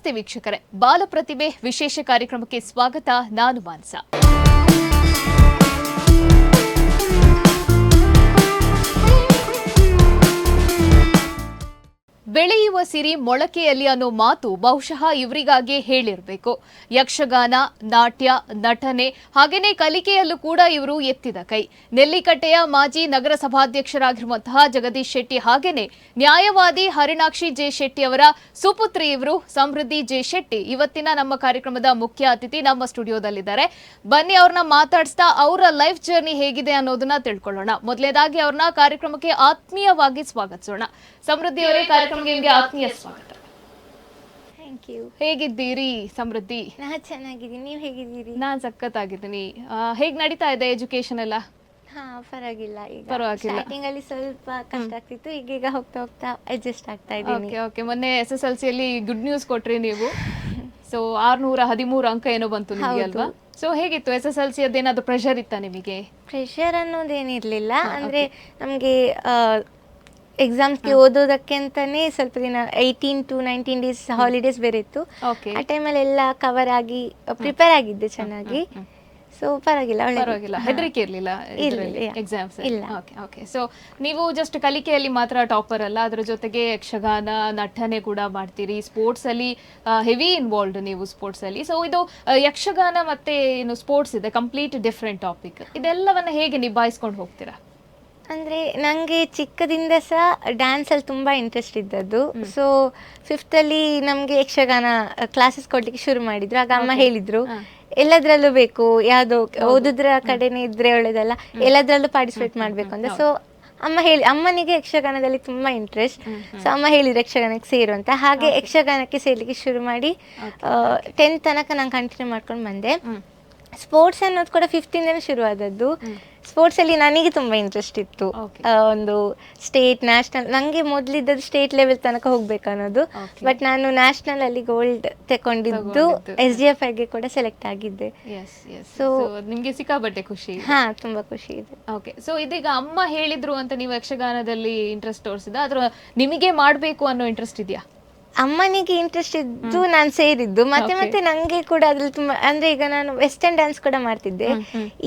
ನಮಸ್ತೆ ವೀಕ್ಷಕರೇ, ಬಾಲ ಪ್ರತಿಭೆ ವಿಶೇಷ ಕಾರ್ಯಕ್ರಮಕ್ಕೆ ಸ್ವಾಗತ. ನಾನು ಮಾನಸ. ಬೆಳೆಯುವ ಸಿರಿ ಮೊಳಕೆಯಲ್ಲಿ ಅನ್ನೋ ಮಾತು ಬಹುಶಃ ಇವರಿಗಾಗಿ ಹೇಳಿರಬೇಕು. ಯಕ್ಷಗಾನ, ನಾಟ್ಯ, ನಟನೆ ಹಾಗೇನೆ ಕಲಿಕೆಯಲ್ಲೂ ಕೂಡ ಇವರು ಎತ್ತಿದ ಕೈ. ನೆಲ್ಲಿಕಟ್ಟೆಯ ಮಾಜಿ ನಗರಸಭಾಧ್ಯಕ್ಷರಾಗಿರುವಂತಹ ಜಗದೀಶ್ ಶೆಟ್ಟಿ ಹಾಗೇನೆ ನ್ಯಾಯವಾದಿ ಹರಿಣಾಕ್ಷಿ ಜೆ ಶೆಟ್ಟಿ ಅವರ ಸುಪುತ್ರಿ ಇವರು ಸಮೃದ್ಧಿ ಜೆ ಶೆಟ್ಟಿ ಇವತ್ತಿನ ನಮ್ಮ ಕಾರ್ಯಕ್ರಮದ ಮುಖ್ಯ ಅತಿಥಿ ನಮ್ಮ ಸ್ಟುಡಿಯೋದಲ್ಲಿದ್ದಾರೆ. ಬನ್ನಿ ಅವ್ರನ್ನ ಮಾತಾಡಿಸ್ತಾ ಅವರ ಲೈಫ್ ಜರ್ನಿ ಹೇಗಿದೆ ಅನ್ನೋದನ್ನ ತಿಳ್ಕೊಳ್ಳೋಣ. ಮೊದಲನೇದಾಗಿ ಅವ್ರನ್ನ ಕಾರ್ಯಕ್ರಮಕ್ಕೆ ಆತ್ಮೀಯವಾಗಿ ಸ್ವಾಗತಿಸೋಣ. ಸಮೃದ್ಧಿ ಅವರೇ, ಕಾರ್ಯಕ್ರಮಕ್ಕೆ ನಿಮಗೆ ಆತ್ಮೀಯ ಸ್ವಾಗತ. Thank you. ಹೇಗಿದ್ದೀರಿ ಸಮೃದ್ಧಿ? ನಾನು ಚೆನ್ನಾಗಿದ್ದೀನಿ, ನೀವು ಹೇಗಿದ್ದೀರಿ? ನಾನು ಸಖತ್ತಾಗಿದ್ದೀನಿ. ಹೇಗೆ ನಡೀತಾ ಇದೆ ಎಜುಕೇಶನ್ ಎಲ್ಲ? ಪರವಾಗಿಲ್ಲ. ಈಗ ಪರವಾಗಿಲ್ಲ. ಸ್ಟಾರ್ಟಿಂಗ್ ಅಲ್ಲಿ ಸ್ವಲ್ಪ ಕಷ್ಟ ಆಗ್ತಿತ್ತು, ಈಗ ಹೋಗ್ತಾ ಹೋಗ್ತಾ ಅಡ್ಜಸ್ಟ್ ಆಗ್ತಾ ಇದ್ದೀನಿ. ಓಕೆ. ಮೊನ್ನೆ SSLC ಅಲ್ಲಿ ಗುಡ್ ನ್ಯೂಸ್ ಕೊಟ್ರಿ ನೀವು. ಸೊ 613 ಅಂಕ ಏನೋ ಬಂತು ನಿಮಗೆ ಅಲ್ವಾ? ಸೊ ಹೇಗಿತ್ತು SSLC? ಅದೇನಾದ್ರು ಪ್ರೆಷರ್ ಇತ್ತಾ ನಿಮಗೆ? ಪ್ರೆಷರ್ ಅನ್ನೋದೇನಿರ್ಲಿಲ್ಲ. ಅಂದ್ರೆ ನಮ್ಗೆ ಎಕ್ಸಾಮ್ಸ್ಗೆ ಓದೋದಕ್ಕೆ ಅಂತಾನೆ ಸ್ವಲ್ಪ ದಿನ 18 to 19 ಡೇಸ್ ಹಾಲಿಡೇಸ್ ಬೇರೆ ಇತ್ತು. ಆ ಟೈಮಲ್ಲಿ ಎಲ್ಲ ಕವರ್ ಆಗಿ ಪ್ರಿಪೇರ್ ಆಗಿದ್ದೆ ಚೆನ್ನಾಗಿ. ಸೊ ಪರವಾಗಿಲ್ಲ. ಹೆದರಿಕೆ ಇರಲಿಲ್ಲ ಎಕ್ಸಾಮ್ಸ್? ಓಕೆ. ಸೊ ನೀವು ಜಸ್ಟ್ ಕಲಿಕೆಯಲ್ಲಿ ಮಾತ್ರ ಟಾಪರ್ ಅಲ್ಲ, ಅದರ ಜೊತೆಗೆ ಯಕ್ಷಗಾನ, ನಟನೆ ಕೂಡ ಮಾಡ್ತೀರಿ. ಸ್ಪೋರ್ಟ್ಸ್ ಅಲ್ಲಿ ಹೆವಿ ಇನ್ವಾಲ್ವ್ಡ್ ನೀವು ಸ್ಪೋರ್ಟ್ಸ್ ಅಲ್ಲಿ. ಸೊ ಇದು ಯಕ್ಷಗಾನ ಮತ್ತೆ ಏನು ಸ್ಪೋರ್ಟ್ಸ್ ಇದೆ, ಕಂಪ್ಲೀಟ್ ಡಿಫ್ರೆಂಟ್ ಟಾಪಿಕ್. ಇದೆಲ್ಲವನ್ನ ಹೇಗೆ ನಿಭಾಯಿಸ್ಕೊಂಡು ಹೋಗ್ತೀರಾ? ಅಂದರೆ ನನಗೆ ಚಿಕ್ಕದಿಂದ ಸಹ ಡ್ಯಾನ್ಸಲ್ಲಿ ತುಂಬ ಇಂಟ್ರೆಸ್ಟ್ ಇದ್ದದ್ದು. ಸೊ 5th ಅಲ್ಲಿ ನಮಗೆ ಯಕ್ಷಗಾನ ಕ್ಲಾಸಸ್ ಕೊಡ್ಲಿಕ್ಕೆ ಶುರು ಮಾಡಿದ್ರು. ಆಗ ಅಮ್ಮ ಹೇಳಿದ್ರು, ಎಲ್ಲದರಲ್ಲೂ ಬೇಕು, ಯಾವುದೋ ಓದುದ್ರ ಕಡೆನೇ ಇದ್ರೆ ಒಳ್ಳೇದಲ್ಲ, ಎಲ್ಲದರಲ್ಲೂ ಪಾರ್ಟಿಸಿಪೇಟ್ ಮಾಡಬೇಕು ಅಂತ. ಸೊ ಅಮ್ಮನಿಗೆ ಯಕ್ಷಗಾನದಲ್ಲಿ ತುಂಬ ಇಂಟ್ರೆಸ್ಟ್. ಸೊ ಅಮ್ಮ ಹೇಳಿದ್ರು ಯಕ್ಷಗಾನಕ್ಕೆ ಸೇರು ಅಂತ. ಹಾಗೆ ಯಕ್ಷಗಾನಕ್ಕೆ ಸೇರ್ಲಿಕ್ಕೆ ಶುರು ಮಾಡಿ 10th ತನಕ ನಾನು ಕಂಟಿನ್ಯೂ ಮಾಡ್ಕೊಂಡು ಬಂದೆ. ಸ್ಪೋರ್ಟ್ಸ್ ಅನ್ನೋದು ಕೂಡ 5th ಇಂದನೇ ಶುರು ಆದದ್ದು. ಸ್ಪೋರ್ಟ್ಸ್ ಅಲ್ಲಿ ನನಗೆ ತುಂಬಾ ಇಂಟ್ರೆಸ್ಟ್ ಇತ್ತು. ಒಂದು ಸ್ಟೇಟ್, ನ್ಯಾಷನಲ್, ನಂಗೆ ಮೊದಲಿದ್ದದ್ದು ಸ್ಟೇಟ್ ಲೆವೆಲ್ ತನಕ ಹೋಗ್ಬೇಕು ಅನ್ನೋದು. ಬಟ್ ನಾನು ನ್ಯಾಷನಲ್ ಅಲ್ಲಿ ಗೋಲ್ಡ್ ತಗೊಂಡಿದ್ದು, SDF ಗೆ ಕೂಡ ಸೆಲೆಕ್ಟ್ ಆಗಿದ್ದೆ. ಸೊ ನಿಮ್ಗೆ ಸಿಕ್ಕಾಬಟ್ಟೆ ಖುಷಿ? ತುಂಬಾ ಖುಷಿ ಇದೆ. ಓಕೆ. ಸೊ ಇದೀಗ ಅಮ್ಮ ಹೇಳಿದ್ರು ಅಂತ ನೀವು ಯಕ್ಷಗಾನದಲ್ಲಿ ಇಂಟ್ರೆಸ್ಟ್ ತೋರಿಸಿದ, ಆದ್ರೆ ನಿಮಗೆ ಮಾಡ್ಬೇಕು ಅನ್ನೋ ಇಂಟ್ರೆಸ್ಟ್ ಇದೆಯಾ? ಅಮ್ಮನಿಗೆ ಇಂಟ್ರೆಸ್ಟ್ ಇದ್ದು ನಾನು ಸೇರಿದ್ದು. ಮತ್ತೆ ನಂಗೆ ಕೂಡ ಅದ್ರಲ್ಲಿ ತುಂಬಾ, ಅಂದ್ರೆ ಈಗ ನಾನು ವೆಸ್ಟರ್ನ್ ಡ್ಯಾನ್ಸ್ ಕೂಡ ಮಾಡ್ತಿದ್ದೆ.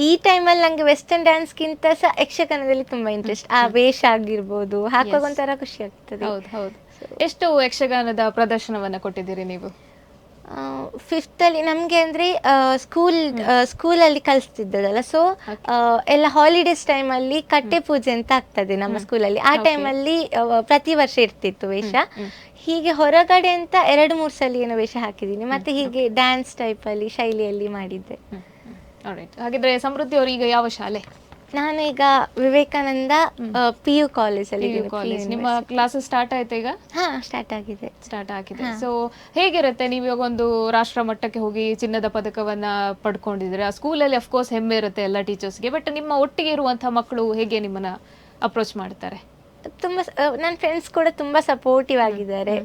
ಈ ಟೈಮಲ್ಲಿ ನಂಗೆ ವೆಸ್ಟರ್ನ್ ಡ್ಯಾನ್ಸ್ಗಿಂತ ಸಹ ಯಕ್ಷಗಾನದಲ್ಲಿ ತುಂಬಾ ಇಂಟ್ರೆಸ್ಟ್. ಆ ವೇಷ ಆಗಿರ್ಬೋದು, ಹಾಕುವಾಗ ಒಂಥರ ಖುಷಿ ಆಗ್ತದೆ. ಹೌದು. ಎಷ್ಟು ಯಕ್ಷಗಾನದ ಪ್ರದರ್ಶನವನ್ನ ಕೊಟ್ಟಿದ್ದೀರಿ ನೀವು? 5th ಅಲ್ಲಿ ನಮ್ಗೆ ಅಂದ್ರೆ ಸ್ಕೂಲಲ್ಲಿ ಕಲಿಸ್ತಿದ್ದದಲ್ಲ. ಸೊ ಎಲ್ಲ ಹಾಲಿಡೇಸ್ ಟೈಮಲ್ಲಿ ಕಟ್ಟೆ ಪೂಜೆ ಅಂತ ಆಗ್ತದೆ ನಮ್ಮ ಸ್ಕೂಲಲ್ಲಿ. ಆ ಟೈಮಲ್ಲಿ ಪ್ರತಿ ವರ್ಷ ಇರ್ತಿತ್ತು ವೇಷ. ಹೀಗೆ ಹೊರಗಡೆ ಅಂತ 2-3 ಸಲ ಏನೋ ವೇಷ ಹಾಕಿದ್ದೀನಿ. ಮತ್ತೆ ಹೀಗೆ ಡ್ಯಾನ್ಸ್ ಟೈಪ್ ಅಲ್ಲಿ ಶೈಲಿಯಲ್ಲಿ ಮಾಡಿದ್ದೆ. ಹಾಗಿದ್ರೆ ಸಮೃದ್ಧಿ ಅವರು ಈಗ ಯಾವ ಶಾಲೆ? ನಾನು ಈಗ ವಿವೇಕಾನಂದ PU ಕಾಲೇಜಲ್ಲಿ. ನಿಮ್ಮ ಕ್ಲಾಸಸ್ ಸ್ಟಾರ್ಟ್ ಆಯ್ತಾ ಈಗ? ಸ್ಟಾರ್ಟ್ ಆಗಿದೆ. ಸೊ ಹೇಗಿರುತ್ತೆ, ನೀವು ಇವಾಗ ಒಂದು ರಾಷ್ಟ್ರ ಮಟ್ಟಕ್ಕೆ ಹೋಗಿ ಚಿನ್ನದ ಪದಕವನ್ನ ಪಡ್ಕೊಂಡಿದ್ರೆ ಆ ಸ್ಕೂಲಲ್ಲಿ ಅಫ್ಕೋರ್ಸ್ ಹೆಮ್ಮೆ ಇರುತ್ತೆ ಎಲ್ಲ ಟೀಚರ್ಸ್ಗೆ. ಬಟ್ ನಿಮ್ಮ ಒಟ್ಟಿಗೆ ಇರುವಂತಹ ಮಕ್ಕಳು ಹೇಗೆ ನಿಮ್ಮನ್ನ ಅಪ್ರೋಚ್ ಮಾಡ್ತಾರೆ? ತುಂಬಾ ನನ್ನ ಫ್ರೆಂಡ್ಸ್ ಕೂಡ ತುಂಬಾ ಸಪೋರ್ಟಿವ್ ಆಗಿದ್ದಾರೆ.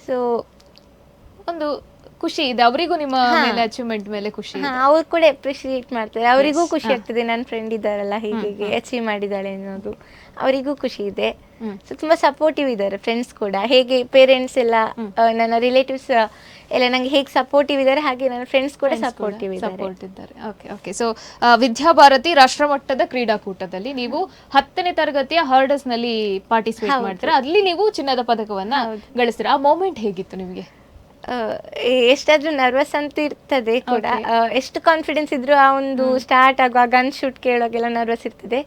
ಸೊ ಒಂದು ಖುಷಿ ಇದೆ ಅವರಿಗೂ ನಿಮ್ಮ ಮೇಲೆ, ಅಚೀವ್ಮೆಂಟ್ ಮೇಲೆ ಖುಷಿ. ಅವ್ರು ಕೂಡ ಅಪ್ರಿಶಿಯೇಟ್ ಮಾಡ್ತಾರೆ. ಅವರಿಗೂ ಖುಷಿ ಆಗ್ತದೆ, ನನ್ನ ಫ್ರೆಂಡ್ ಇದ್ದಾರಲ್ಲ ಹೀಗೆ ಅಚೀವ್ ಮಾಡಿದ್ದಾಳೆ ಅನ್ನೋದು. ಅವರಿಗೂ ಖುಷಿ ಇದೆ. ಸೊ ತುಂಬಾ ಸಪೋರ್ಟಿವ್ ಇದ್ದಾರೆ ಫ್ರೆಂಡ್ಸ್ ಕೂಡ. ಹೇಗೆ ಪೇರೆಂಟ್ಸ್ ಎಲ್ಲ, ನನ್ನ ರಿಲೇಟಿವ್ಸ್ ಎಲ್ಲ ನಂಗೆ ಹೇಗೆ ಸಪೋರ್ಟಿವ್ ಇದ್ದಾರೆ, ಹಾಗೆ ನನ್ನ ಫ್ರೆಂಡ್ಸ್ ಕೂಡ ಸಪೋರ್ಟಿವ್ ಇದ್ದಾರೆ. ಓಕೆ. ಸೊ ವಿದ್ಯಾಭಾರತಿ ರಾಷ್ಟ್ರಮಟ್ಟದ ಕ್ರೀಡಾಕೂಟದಲ್ಲಿ ನೀವು 10ನೇ ತರಗತಿಯ ಹರ್ಡಸ್ ನಲ್ಲಿ ಪಾರ್ಟಿಸಿಪೇಟ್ ಮಾಡ್ತೀರಾ. ಅಲ್ಲಿ ನೀವು ಚಿನ್ನದ ಪದಕವನ್ನ ಗಳಿಸ್ತೀರಾ. ಆ ಮೂಮೆಂಟ್ ಹೇಗಿತ್ತು ನಿಮಗೆ? ಎಷ್ಟಾದ್ರೂ ನರ್ವಸ್ ಅಂತ ಇರ್ತದೆ ಕೂಡ. ಎಷ್ಟು ಕಾನ್ಫಿಡೆನ್ಸ್ ಇದ್ರು ಆ ಒಂದು ಸ್ಟಾರ್ಟ್ ಆಗುವ ಗನ್ ಶೂಟ್ ಕೇಳುವಾಗೆಲ್ಲ ನರ್ವಸ್ ಇರ್ತದೆ.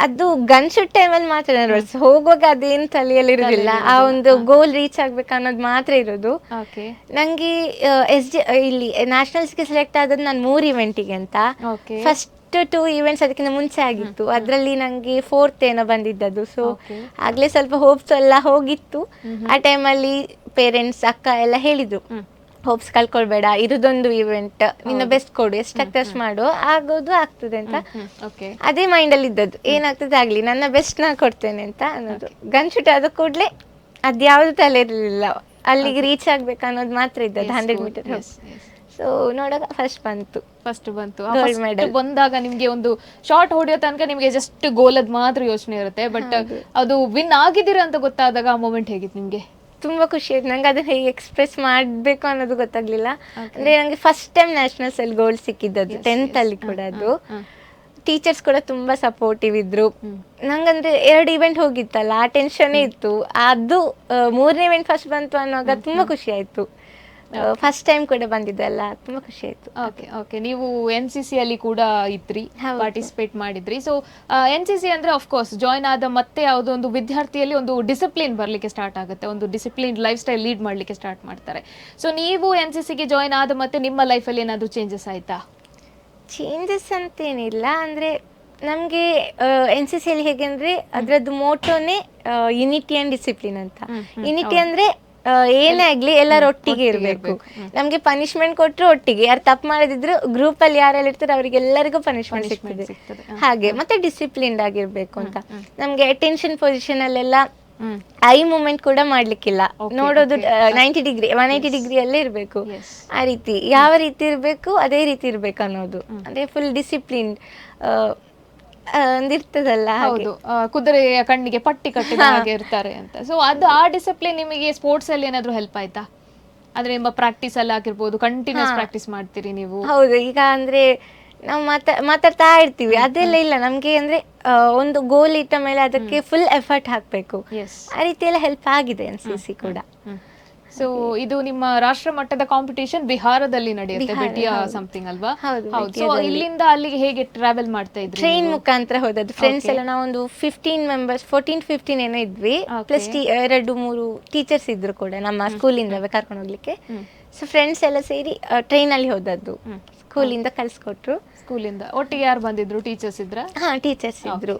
ಅದು ಗನ್ ಶೂಟ್ ಟೈಮಲ್ಲಿ ಮಾತ್ರ ನರ್ವಸ್. ಹೋಗುವಾಗ ಅದೇನು ತಲೆಯಲ್ಲಿ ಇರೋದಿಲ್ಲ. ಆ ಒಂದು ಗೋಲ್ ರೀಚ್ ಆಗ್ಬೇಕು ಅನ್ನೋದು ಮಾತ್ರ ಇರೋದು. ನಂಗೆ ಇಲ್ಲಿ ನ್ಯಾಷನಲ್ಸ್ಗೆ ಸೆಲೆಕ್ಟ್ ಆದದ್ದು ನಾನು 3 ಇವೆಂಟಿಗೆ ಅಂತ. ಫಸ್ಟ್ 2 ಈವೆಂಟ್ಸ್ ಅದಕ್ಕಿಂತ ಮುಂಚೆ ಆಗಿತ್ತು. ಅದರಲ್ಲಿ ನಂಗೆ 4th ಏನೋ ಬಂದಿದ್ದದು. ಸೊ ಆಗ್ಲೇ ಸ್ವಲ್ಪ ಹೋಪ್ಸ್ ಎಲ್ಲ ಹೋಗಿತ್ತು. ಆ ಟೈಮಲ್ಲಿ ಪೇರೆಂಟ್ಸ್, ಅಕ್ಕ ಎಲ್ಲ ಹೇಳಿದ್ರು, ಹೋಪ್ಸ್ ಕಳ್ಕೊಳ್ಬೇಡ, ಇರೋದೊಂದು ಇವೆಂಟ್, ನಿನ್ನ ಬೆಸ್ಟ್ ಕೊಡು, ಎಷ್ಟಾಗ್ತದೆ ಅಷ್ಟು ಮಾಡು, ಆಗೋದು ಆಗ್ತದೆ ಅಂತ. ಅದೇ ಮೈಂಡಲ್ಲಿ ಇದ್ದದ್ದು, ಏನಾಗ್ತದೆ ಆಗ್ಲಿ, ನನ್ನ ಬೆಸ್ಟ್ ನಾ ಕೊಡ್ತೇನೆ ಅಂತ ಅನ್ನೋದು. ಗನ್ ಶೂಟ್ ಆದ ಕೂಡಲೇ ಅದ್ಯಾವುದು ತಲೆ ಇರಲಿಲ್ಲ, ಅಲ್ಲಿಗೆ ರೀಚ್ ಆಗ್ಬೇಕು ಅನ್ನೋದು ಮಾತ್ರ ಇದ್ದದ್ದು. 100 ಮೀಟರ್. ಸೊ ನೋಡಾಗ ಫಸ್ಟ್ ಬಂತು. ಗೋಲ್ಡ್ ಮೆಡಲ್ ಬಂದಾಗ ನಿಮ್ಗೆ ಒಂದು ಶಾರ್ಟ್ ಹೊಡೆಯೋ ತನಕ ನಿಮ್ಗೆ ಜಸ್ಟ್ ಗೋಲದ್ ಮಾತ್ರ ಯೋಚನೆ ಇರುತ್ತೆ. ಬಟ್ ಅದು ವಿನ್ ಆಗಿದ್ದೀರಾ ಅಂತ ಗೊತ್ತಾದಾಗ ಆ ಮೂಮೆಂಟ್ ಹೇಗಿತ್ತು ನಿಮ್ಗೆ? ತುಂಬಾ ಖುಷಿ ಆಯ್ತು ನಂಗೆ, ಅದನ್ನ ಹೇಗೆ ಎಕ್ಸ್ಪ್ರೆಸ್ ಮಾಡಬೇಕು ಅನ್ನೋದು ಗೊತ್ತಾಗ್ಲಿಲ್ಲ. ಅಂದ್ರೆ ನಂಗೆ ಫಸ್ಟ್ ಟೈಮ್ ನ್ಯಾಷನಲ್ಸ್ ಅಲ್ಲಿ ಗೋಲ್ಡ್ ಸಿಕ್ಕಿದ್ದದು, 10th ಅಲ್ಲಿ ಕೂಡ. ಅದು ಟೀಚರ್ಸ್ ಕೂಡ ತುಂಬಾ ಸಪೋರ್ಟಿವ್ ಇದ್ರು. ನಂಗಂದ್ರೆ 2 ಇವೆಂಟ್ ಹೋಗಿತ್ತಲ್ಲ, ಆ ಟೆನ್ಷನ್ನೇ ಇತ್ತು. ಅದು 3ನೇ ಇವೆಂಟ್ ಫಸ್ಟ್ ಬಂತು ಅನ್ನುವಾಗ ತುಂಬಾ ಖುಷಿ ಆಯ್ತು. ಫಸ್ಟ್ ಟೈಮ್ ಕೂಡ ಬಂದಿದ್ದಲ್ಲ, ತುಂಬಾ ಖುಷಿ ಆಯ್ತು. ಓಕೆ ಓಕೆ, ನೀವು NCC ಅಲ್ಲಿ ಕೂಡ ಇದ್ರಿ, ಪಾರ್ಟಿಸಿಪೇಟ್ ಮಾಡಿದ್ರಿ. ಸೊ NCC ಅಂದ್ರೆ ಆಫ್ ಕೋರ್ಸ್ ಜಾಯ್ನ್ ಆದ ಮತ್ತೆ ಯಾವುದೋ ಒಂದು ವಿದ್ಯಾರ್ಥಿಯಲ್ಲಿ ಒಂದು ಡಿಸಿಪ್ಲಿನ್ ಬರ್ಲಿಕ್ಕೆ ಸ್ಟಾರ್ಟ್ ಆಗುತ್ತೆ, ಒಂದು ಡಿಸಿಪ್ಲಿನ್ ಲೈಫ್ ಸ್ಟೈಲ್ ಲೀಡ್ ಮಾಡ್ಲಿಕ್ಕೆ ಸ್ಟಾರ್ಟ್ ಮಾಡ್ತಾರೆ. ಸೊ ನೀವು NCCಗೆ ಜಾಯ್ನ್ ಆದ ಮತ್ತೆ ನಿಮ್ಮ ಲೈಫಲ್ಲಿ ಏನಾದರೂ ಚೇಂಜಸ್ ಆಯ್ತಾ? ಚೇಂಜಸ್ ಅಂತೇನಿಲ್ಲ. ಅಂದರೆ ನಮಗೆ NCC ಅಲ್ಲಿ ಹೇಗೆ ಅಂದರೆ ಅದರದ್ದು ಮೋಟೋನೇ ಯುನಿಟಿ ಆ್ಯಂಡ್ ಡಿಸಿಪ್ಲಿನ್ ಅಂತ. ಯುನಿಟಿ ಅಂದರೆ ಏನೇ ಆಗಲಿ ಎಲ್ಲರೂ ಒಟ್ಟಿಗೆ ಇರಬೇಕು. ನಮಗೆ ಪನಿಷ್ಮೆಂಟ್ ಕೊಟ್ಟರು ಒಟ್ಟಿಗೆ, ಯಾರು ತಪ್ಪು ಮಾಡದಿದ್ರು ಗ್ರೂಪಲ್ಲಿ ಯಾರೆಲ್ಲ ಇರ್ತಾರೆ ಅವರಿಗೆಲ್ಲರಿಗೂ ಪನಿಷ್ಮೆಂಟ್ ಸಿಗ್ತದೆ. ಹಾಗೆ ಮತ್ತೆ ಡಿಸಿಪ್ಲಿನ್ಡ್ ಆಗಿರಬೇಕು ಅಂತ. ನಮಗೆ ಅಟೆನ್ಷನ್ ಪೊಸಿಷನ್ ಅಲ್ಲೆಲ್ಲ ಐ ಮೂಮೆಂಟ್ ಕೂಡ ಮಾಡ್ಲಿಕ್ಕಿಲ್ಲ, ನೋಡೋದು 90 ಡಿಗ್ರಿ 180 ಡಿಗ್ರಿಯಲ್ಲೇ ಇರಬೇಕು. ಆ ರೀತಿ ಯಾವ ರೀತಿ ಇರಬೇಕು ಅದೇ ರೀತಿ ಇರಬೇಕು ಅನ್ನೋದು. ಅಂದ್ರೆ ಫುಲ್ ಡಿಸಿಪ್ಲಿನ್ ಇರ್ತದಲ್ಲ. ಹೌದು, ಕುದುರೆಯ ಕಣ್ಣಿಗೆ ಪಟ್ಟಿ ಕಟ್ಟಿದ ಹಾಗೆ ಇರ್ತಾರೆ ಅಂತ. ಸೊ ಅದು ಆ ಡಿಸಿಪ್ಲಿನ್ ನಿಮಗೆ ಸ್ಪೋರ್ಟ್ಸ್ ಅಲ್ಲಿ ಏನಾದ್ರು ಹೆಲ್ಪ್ ಆಯ್ತಾ? ಅಂದ್ರೆ ನಿಮ್ಮ ಪ್ರಾಕ್ಟೀಸ್ ಅಲ್ಲಿ ಆಗಿರ್ಬೋದು, ಕಂಟಿನ್ಯೂಸ್ ಪ್ರಾಕ್ಟೀಸ್ ಮಾಡ್ತೀರಿ ನೀವು? ಹೌದು, ಈಗ ಅಂದ್ರೆ ನಾವು ಮಾತಾಡ್ತಾ ಇರ್ತೀವಿ, ಅದೆಲ್ಲ ಇಲ್ಲ ನಮ್ಗೆ. ಅಂದ್ರೆ ಒಂದು ಗೋಲ್ ಇಟ್ಟ ಮೇಲೆ ಅದಕ್ಕೆ ಫುಲ್ ಎಫರ್ಟ್ ಹಾಕ್ಬೇಕು. ಆ ರೀತಿ ಎಲ್ಲ ಹೆಲ್ಪ್ ಆಗಿದೆ NCC ಕೂಡ. ಸೊ ಇದು ನಿಮ್ಮ ರಾಷ್ಟ್ರ ಮಟ್ಟದ ಕಾಂಪಿಟೇಷನ್ ಬಿಹಾರದಲ್ಲಿ ನಡೆಯುತ್ತೆ, ಬೆಟಿಯಾ ಸಮಥಿಂಗ್ ಅಲ್ವಾ? ಹೌದು. ಸೊ ಇಲ್ಲಿಂದ ಅಲ್ಲಿಗೆ ಹೇಗೆ ಟ್ರಾವೆಲ್ ಮಾಡ್ತಾ ಇದ್ರಿ? ಟ್ರೈನ್ ಮುಖಾಂತರ ಹೋದದ್ದು. ಫ್ರೆಂಡ್ಸ್ ಎಲ್ಲ ನಾವೊಂದು 15 ಮೆಂಬರ್ಸ್, 14-15 ಏನೋ ಇದ್ವಿ. ಪ್ಲಸ್ 2-3 ಟೀಚರ್ಸ್ ಇದ್ರು ಕೂಡ ನಮ್ಮ ಸ್ಕೂಲಿಂದ ಕರ್ಕೊಂಡು ಹೋಗ್ಲಿಕ್ಕೆ. ಸೊ ಫ್ರೆಂಡ್ಸ್ ಎಲ್ಲ ಸೇರಿ ಟ್ರೈನ್ ಅಲ್ಲಿ ಹೋದದ್ದು. ಸ್ಕೂಲಿಂದ ಕಳ್ಸಿಕೊಟ್ರು. ಸ್ಕೂಲಿಂದ ಒಟ್ಟಿಗೆ ಯಾರು ಬಂದಿದ್ರು? ಟೀಚರ್ಸ್ ಇದ್ರ? ಹಾ, ಟೀಚರ್ಸ್ ಇದ್ರು.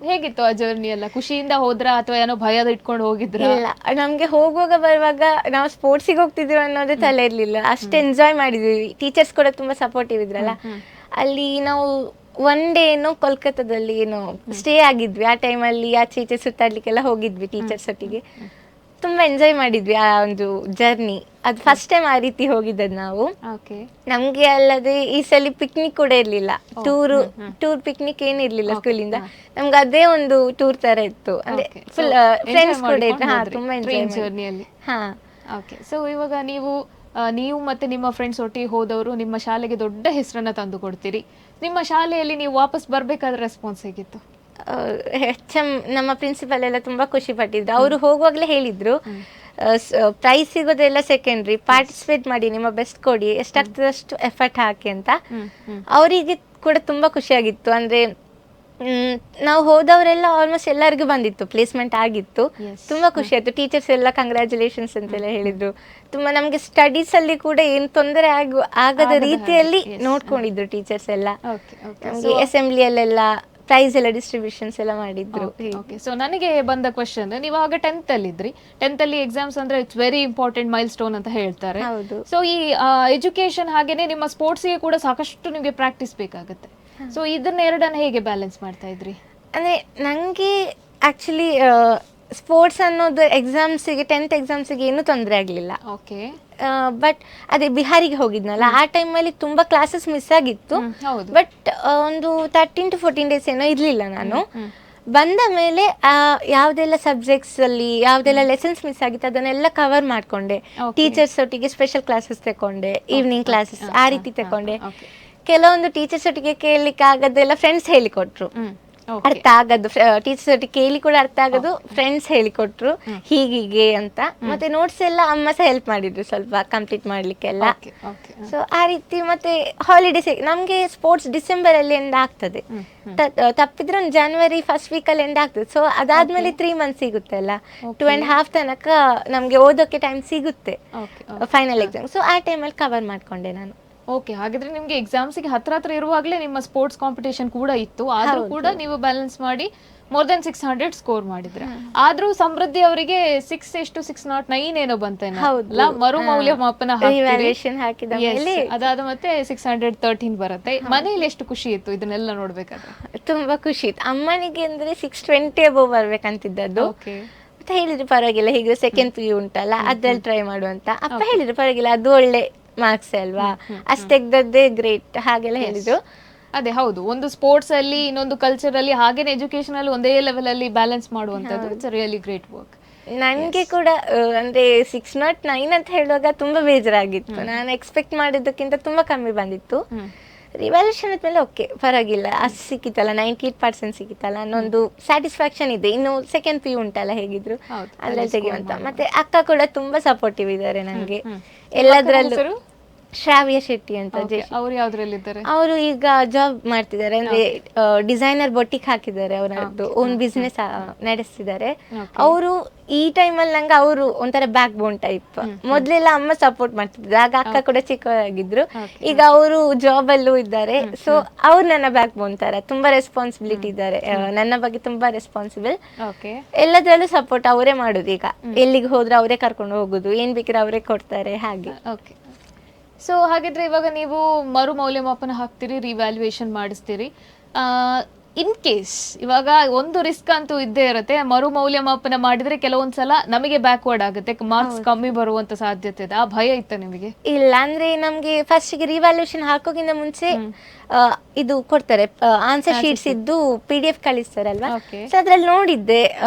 ಹೇಗಿತ್ತು ಆ ಜರ್ನಿ ಎಲ್ಲ? ಖುಷಿಯಿಂದ ಹೋದ್ರ ಅಥವಾ ಏನೋ ಭಯದ ಇಟ್ಕೊಂಡು ಹೋಗಿದ್ರ? ಇಲ್ಲ, ನಮ್ಗೆ ಹೋಗುವಾಗ ಬರುವಾಗ ನಾವು ಸ್ಪೋರ್ಟ್ಸಿಗೆ ಹೋಗ್ತಿದ್ವಿ ಅನ್ನೋದೇ ತಲೆ ಇರ್ಲಿಲ್ಲ. ಅಷ್ಟು ಎಂಜಾಯ್ ಮಾಡಿದ್ವಿ. ಟೀಚರ್ಸ್ ಕೂಡ ತುಂಬಾ ಸಪೋರ್ಟಿವ್ ಇದ್ರಲ್ಲ. ಅಲ್ಲಿ ನಾವು 1 ಡೇ ಏನೋ ಕೋಲ್ಕತ್ತಾದಲ್ಲಿ ಏನೋ ಸ್ಟೇ ಆಗಿದ್ವಿ. ಆ ಟೈಮಲ್ಲಿ ಆಚೆ ಈಚೆ ಸುತ್ತಾಡ್ಲಿಕ್ಕೆಲ್ಲ ಹೋಗಿದ್ವಿ ಟೀಚರ್ಸ್ ಒಟ್ಟಿಗೆ. ತುಂಬಾ ಎಂಜಾಯ್ ಮಾಡಿದ್ವಿ ಆ ಒಂದು ಜರ್ನಿ. ಅದು ಫಸ್ಟ್ ಟೈಮ್ ಆ ರೀತಿ ಹೋಗಿದ್ದದ್ದು ನಾವು. ನಮ್ಗೆ ಅಲ್ಲದೆ ಈ ಸಲ ಪಿಕ್ನಿಕ್ ಕೂಡ ಇರ್ಲಿಲ್ಲ, ಟೂರ್ ಪಿಕ್ನಿಕ್ ಏನು ಇರ್ಲಿಲ್ಲ ಸ್ಕೂಲಿಂದ. ನಮ್ಗೆ ಅದೇ ಒಂದು ಟೂರ್ ತರ ಇತ್ತು. ಅಂದ್ರೆ ಫುಲ್ ಫ್ರೆಂಡ್ಸ್ ಕೂಡ ಇದ್ರು. ತುಂಬಾ ಎಂಜಾಯ್ ಜರ್ನಿಯಲ್ಲಿ. ಸೊ ಇವಾಗ ನೀವು ಮತ್ತೆ ನಿಮ್ಮ ಫ್ರೆಂಡ್ಸ್ ಒಟ್ಟಿಗೆ ಹೋದವರು ನಿಮ್ಮ ಶಾಲೆಗೆ ದೊಡ್ಡ ಹೆಸರನ್ನ ತಂದು ಕೊಡ್ತೀರಿ. ನಿಮ್ಮ ಶಾಲೆಯಲ್ಲಿ ನೀವು ವಾಪಸ್ ಬರ್ಬೇಕಾದ್ರೆ ರೆಸ್ಪಾನ್ಸ್ ಹೇಗಿತ್ತು? HM ನಮ್ಮ ಪ್ರಿನ್ಸಿಪಲ್ ಎಲ್ಲ ತುಂಬಾ ಖುಷಿ ಪಟ್ಟಿದ್ರು. ಅವರು ಹೋಗುವಾಗಲೇ ಹೇಳಿದ್ರು, ಪ್ರೈಸ್ ಸಿಗೋದೆಲ್ಲ ಸೆಕೆಂಡ್ರಿ, ಪಾರ್ಟಿಸಿಪೇಟ್ ಮಾಡಿ, ನಿಮ್ಮ ಬೆಸ್ಟ್ ಕೊಡಿ, ಎಷ್ಟಾಗ್ತದಷ್ಟು ಎಫರ್ಟ್ ಹಾಕಿ ಅಂತ. ಅವರಿಗೆ ಕೂಡ ತುಂಬಾ ಖುಷಿಯಾಗಿತ್ತು. ಅಂದ್ರೆ ನಾವು ಹೋದವರೆಲ್ಲ ಆಲ್ಮೋಸ್ಟ್ ಎಲ್ಲರಿಗೂ ಬಂದಿತ್ತು, ಪ್ಲೇಸ್ಮೆಂಟ್ ಆಗಿತ್ತು. ತುಂಬಾ ಖುಷಿ ಆಯ್ತು. ಟೀಚರ್ಸ್ ಎಲ್ಲ ಕಂಗ್ರ್ಯಾಚುಲೇಷನ್ಸ್ ಅಂತೆಲ್ಲ ಹೇಳಿದ್ರು. ತುಂಬಾ ನಮ್ಗೆ ಸ್ಟಡೀಸ್ ಅಲ್ಲಿ ಕೂಡ ಏನ್ ತೊಂದರೆ ಆಗದ ರೀತಿಯಲ್ಲಿ ನೋಡ್ಕೊಂಡಿದ್ರು ಟೀಚರ್ಸ್ ಎಲ್ಲ. ನಮ್ಗೆ ಅಸೆಂಬ್ಲಿಯಲ್ಲೆಲ್ಲ ಪ್ರೈಸ್ ಎಲ್ಲ ಡಿಸ್ಟ್ರಿಬ್ಯೂಷನ್ಸ್ ಎಲ್ಲ ಮಾಡಿದ್ರು. ಸೊ ನನಗೆ ಬಂದ ಕ್ವಶನ್, ನೀವು ಆಗ 10th ಅಲ್ಲಿ ಇದ್ರಿ. 10th ಅಲ್ಲಿ ಎಕ್ಸಾಮ್ಸ್ ಅಂದ್ರೆ it's very important milestone ಅಂತ ಹೇಳ್ತಾರೆ. ಸೊ ಈ ಎಜುಕೇಶನ್ ಹಾಗೇನೆ ನಿಮ್ಮ ಸ್ಪೋರ್ಟ್ಸ್ ಗೆ ಕೂಡ ಸಾಕಷ್ಟು ನಿಮಗೆ ಪ್ರಾಕ್ಟೀಸ್ ಬೇಕಾಗುತ್ತೆ. ಸೊ ಇದನ್ನೆರಡನ್ನ ಹೇಗೆ ಬ್ಯಾಲೆನ್ಸ್ ಮಾಡ್ತಾ ಇದ್ರಿ? ಅಂದ್ರೆ ನಂಗೆ ಆಕ್ಚುಲಿ ಸ್ಪೋರ್ಟ್ಸ್ ಅನ್ನೋದು ಎಕ್ಸಾಮ್ಸಿಗೆ 10th ಎಕ್ಸಾಮ್ಸಿಗೆ ಏನೂ ತೊಂದರೆ ಆಗಲಿಲ್ಲ. ಬಟ್ ಅದೇ ಬಿಹಾರಿಗೆ ಹೋಗಿದ್ನಲ್ಲ, ಆ ಟೈಮಲ್ಲಿ ತುಂಬಾ ಕ್ಲಾಸಸ್ ಮಿಸ್ ಆಗಿತ್ತು. ಬಟ್ ಒಂದು 13 to 14 ಡೇಸ್ ಏನೋ ಇರಲಿಲ್ಲ ನಾನು. ಬಂದ ಮೇಲೆ ಯಾವುದೆಲ್ಲ ಸಬ್ಜೆಕ್ಟ್ಸ್ ಅಲ್ಲಿ ಯಾವುದೆಲ್ಲ ಲೆಸನ್ಸ್ ಮಿಸ್ ಆಗಿತ್ತು ಅದನ್ನೆಲ್ಲ ಕವರ್ ಮಾಡ್ಕೊಂಡೆ. ಟೀಚರ್ಸ್ ಒಟ್ಟಿಗೆ ಸ್ಪೆಷಲ್ ಕ್ಲಾಸಸ್ ತಗೊಂಡೆ, ಈವ್ನಿಂಗ್ ಕ್ಲಾಸಸ್ ಆ ರೀತಿ ತಗೊಂಡೆ. ಕೆಲವೊಂದು ಟೀಚರ್ಸ್ ಒಟ್ಟಿಗೆ ಕೇಳಲಿಕ್ಕೆ ಆಗದೆಲ್ಲ ಫ್ರೆಂಡ್ಸ್ ಹೇಳಿಕೊಟ್ರು. ಅರ್ಥ ಆಗದು ಟೀಚರ್ಸ್ ಒಟ್ಟಿಗೆ ಕೇಳಿ ಕೂಡ ಅರ್ಥ ಆಗೋದು ಫ್ರೆಂಡ್ಸ್ ಹೇಳಿಕೊಟ್ರು, ಹೀಗೀಗೆ ಅಂತ. ಮತ್ತೆ ನೋಟ್ಸ್ ಎಲ್ಲ ಅಮ್ಮ ಸಹ ಹೆಲ್ಪ್ ಮಾಡಿದ್ರು ಸ್ವಲ್ಪ ಕಂಪ್ಲೀಟ್ ಮಾಡ್ಲಿಕ್ಕೆಲ್ಲ. ಸೊ ಆ ರೀತಿ. ಮತ್ತೆ ಹಾಲಿಡೇಸ್ ನಮ್ಗೆ ಸ್ಪೋರ್ಟ್ಸ್ ಡಿಸೆಂಬರ್ ಅಲ್ಲಿ ಎಂಡ್ ಆಗ್ತದೆ, ತಪ್ಪಿದ್ರೆ ಒಂದು ಜನವರಿ ಫಸ್ಟ್ ವೀಕ್ ಅಲ್ಲಿ ಎಂಡ್ ಆಗ್ತದೆ. ಸೊ ಅದಾದ್ಮೇಲೆ 3 months ಸಿಗುತ್ತೆ ಅಲ್ಲ, 2.5 ತನಕ ನಮ್ಗೆ ಓದೋಕೆ ಟೈಮ್ ಸಿಗುತ್ತೆ ಫೈನಲ್ ಎಕ್ಸಾಮ್. ಸೊ ಆ ಟೈಮಲ್ಲಿ ಕವರ್ ಮಾಡ್ಕೊಂಡೆ ನಾನು. ಓಕೆ, ಹಾಗಿದ್ರೆ ನಿಮ್ಗೆ ಎಕ್ಸಾಮ್ಸ್ಗೆ ಹತ್ರ ಇರುವಾಗಲೇ ನಿಮ್ಮ ಸ್ಪೋರ್ಟ್ಸ್ ಕಾಂಪಿಟೇಷನ್ ಕೂಡ ಇತ್ತು, ಆದ್ರೂ ಕೂಡ ನೀವು ಬ್ಯಾಲೆನ್ಸ್ ಮಾಡಿ more than 600 ಸ್ಕೋರ್ ಮಾಡಿದ್ರೆ. ಆದ್ರೂ ಸಮೃದ್ಧಿ ಅವರಿಗೆ 609 ಏನೋ ಬಂತೇನಲ್ಲ, ಮರು ಮೌಲ್ಯಮಾಪನ ಅದಾದ ಮತ್ತೆ 613 ಬರುತ್ತೆ. ಮನೇಲಿ ಎಷ್ಟು ಖುಷಿ ಇತ್ತು ಇದನ್ನೆಲ್ಲ ನೋಡ್ಬೇಕಾದ್ರೆ? ತುಂಬಾ ಖುಷಿ ಇತ್ತು. ಅಮ್ಮನಿಗೆ ಅಂದ್ರೆ 620 ಅಬೋವ್ ಬರ್ಬೇಕಂತಿದ್ದದ್ದು. ಮತ್ತೆ ಹೇಳಿದ್ರು ಪರವಾಗಿಲ್ಲ, ಹೀಗೆ ಸೆಕೆಂಡ್ PU ಉಂಟಲ್ಲ ಅದ್ರಲ್ಲಿ ಟ್ರೈ ಮಾಡುವಂತ. ಅಪ್ಪ ಹೇಳಿದ್ರು ಪರವಾಗಿಲ್ಲ, ಅದು ಒಳ್ಳೆ ಮಾರ್ಕ್ಸ್ ಅಲ್ವಾ, ಅಷ್ಟು ತೆಗ್ದದ್ದೇ ಗ್ರೇಟ್ ಹಾಗೆಲ್ಲ ಹೇಳಿದ್ರು. ಅದೇ ಹೌದು, ಒಂದು ಸ್ಪೋರ್ಟ್ಸ್ ಅಲ್ಲಿ ಇನ್ನೊಂದು ಕಲ್ಚರ್ ಅಲ್ಲಿ ಹಾಗೇನೆ ಎಜುಕೇಶನ್ ಅಲ್ಲಿ ಒಂದೇ ಲೆವೆಲ್ ಅಲ್ಲಿ ಬ್ಯಾಲೆನ್ಸ್ ಮಾಡುವಂತದ್ದು ಇಟ್ಸ್ ರಿಯಲಿ ಗ್ರೇಟ್ ವರ್ಕ್. ನನಗೆ ಕೂಡ ಅಂದ್ರೆ 609 ಅಂತ ಹೇಳುವಾಗ ತುಂಬಾ ಬೇಜಾರಾಗಿತ್ತು. ನಾನು ಎಕ್ಸ್ಪೆಕ್ಟ್ ಮಾಡಿದ್ದಕ್ಕಿಂತ ತುಂಬಾ ಕಮ್ಮಿ ಬಂದಿತ್ತು. ರಿವ್ಯಾಲ್ಯೂಷನ್ ಆದ್ಮೇಲೆ ಓಕೆ ಪರವಾಗಿಲ್ಲ, ಅಷ್ಟು ಸಿಕ್ಕಿತ್ತಲ್ಲ, 98% ಸಿಕ್ಕಿತ್ತಲ್ಲ ಅನ್ನೊಂದು ಸ್ಯಾಟಿಸ್ಫ್ಯಾಕ್ಷನ್ ಇದೆ. ಇನ್ನು ಸೆಕೆಂಡ್ ಪಿ ಉಂಟಲ್ಲ ಹೇಗಿದ್ರು ಅದ್ರಲ್ಲಿ ತೆಗೆಯುವಂತ. ಮತ್ತೆ ಅಕ್ಕ ಕೂಡ ತುಂಬಾ ಸಪೋರ್ಟಿವ್ ಇದ್ದಾರೆ ನನಗೆ ಎಲ್ಲದ್ರಲ್ಲೂ. ಶ್ರಾವ್ಯ ಶೆಟ್ಟಿ ಅಂತ. ಅವ್ರು ಯಾವ್ದ್ರಲ್ಲಿದ್ದಾರೆ? ಅವರು ಈಗ ಜಾಬ್ ಮಾಡ್ತಿದ್ದಾರೆ, ಅಂದ್ರೆ ಡಿಸೈನರ್ ಬೊಟಿಕ್ ಹಾಕಿದ್ದಾರೆ, ಅವರದ್ದು ಓನ್ ಬಿಸ್ನೆಸ್ ನಡೆಸ್ತಿದ್ದಾರೆ. ಅವರು ಈ ಟೈಮಲ್ಲಿ ನಂಗೆ ಅವರು ಒಂಥರ ಬ್ಯಾಕ್ ಬೋನ್ ಟೈಪ್. ಮೊದ್ಲೆಲ್ಲ ಅಮ್ಮ ಸಪೋರ್ಟ್ ಮಾಡ್ತಿದ್ರು, ಆಗ ಅಕ್ಕ ಕೂಡ ಚಿಕ್ಕವರಾಗಿದ್ರು. ಈಗ ಅವರು ಜಾಬ್ ಅಲ್ಲೂ ಇದ್ದಾರೆ. ಸೊ ಅವ್ರು ನನ್ನ ಬ್ಯಾಕ್ ಬೋನ್ ತರ, ತುಂಬಾ ರೆಸ್ಪಾನ್ಸಿಬಿಲಿಟಿ ಇದ್ದಾರೆ ನನ್ನ ಬಗ್ಗೆ, ತುಂಬಾ ರೆಸ್ಪಾನ್ಸಿಬಲ್. ಎಲ್ಲದರಲ್ಲೂ ಸಪೋರ್ಟ್ ಅವರೇ ಮಾಡುದು. ಈಗ ಎಲ್ಲಿಗೆ ಹೋದ್ರೆ ಅವರೇ ಕರ್ಕೊಂಡು ಹೋಗುದು, ಏನ್ ಬೇಕಿದ್ರೆ ಅವರೇ ಕೊಡ್ತಾರೆ ಹಾಗೆ. ಸೊ ಹಾಗಿದ್ರೆ ಇವಾಗ ನೀವು ಮರು ಮೌಲ್ಯಮಾಪನ ಹಾಕ್ತೀರಿ, ರಿವ್ಯಾಲ್ಯೂಯೇಷನ್ ಮಾಡಿಸ್ತೀರಿ. ಇನ್ ಕೇಸ್ ಇವಾಗ ಒಂದು ರಿಸ್ಕ್ ಅಂತೂ ಇದ್ದೇ ಇರುತ್ತೆ, ಮರು ಮೌಲ್ಯಮಾಪನ ಮಾಡಿದ್ರೆ ಕೆಲವೊಂದ್ಸಲ ನಮಗೆ ಬ್ಯಾಕ್ವರ್ಡ್ ಆಗುತ್ತೆ, ಮಾರ್ಕ್ಸ್ ಕಮ್ಮಿ ಬರುವಂತ ಸಾಧ್ಯತೆ ಇದೆ. ಆ ಭಯ ಇತ್ತ ನಿಮಗೆ? ಇಲ್ಲ, ಅಂದ್ರೆ ನಮ್ಗೆ ಫಸ್ಟ್ಗೆ ರಿವ್ಯಾಲ್ಯೂಯೇಷನ್ ಹಾಕೋಕ್ಕಿಂತ ಮುಂಚೆ ಇದು ಕೊಡ್ತಾರೆ, ಆನ್ಸರ್ ಶೀಟ್ಸ್ ಇದ್ದು PDF ಕಳಿಸ್ತಾರಲ್ವಾ. ಸೊ ಅದ್ರಲ್ಲಿ ನೋಡಿದ್ದೆ,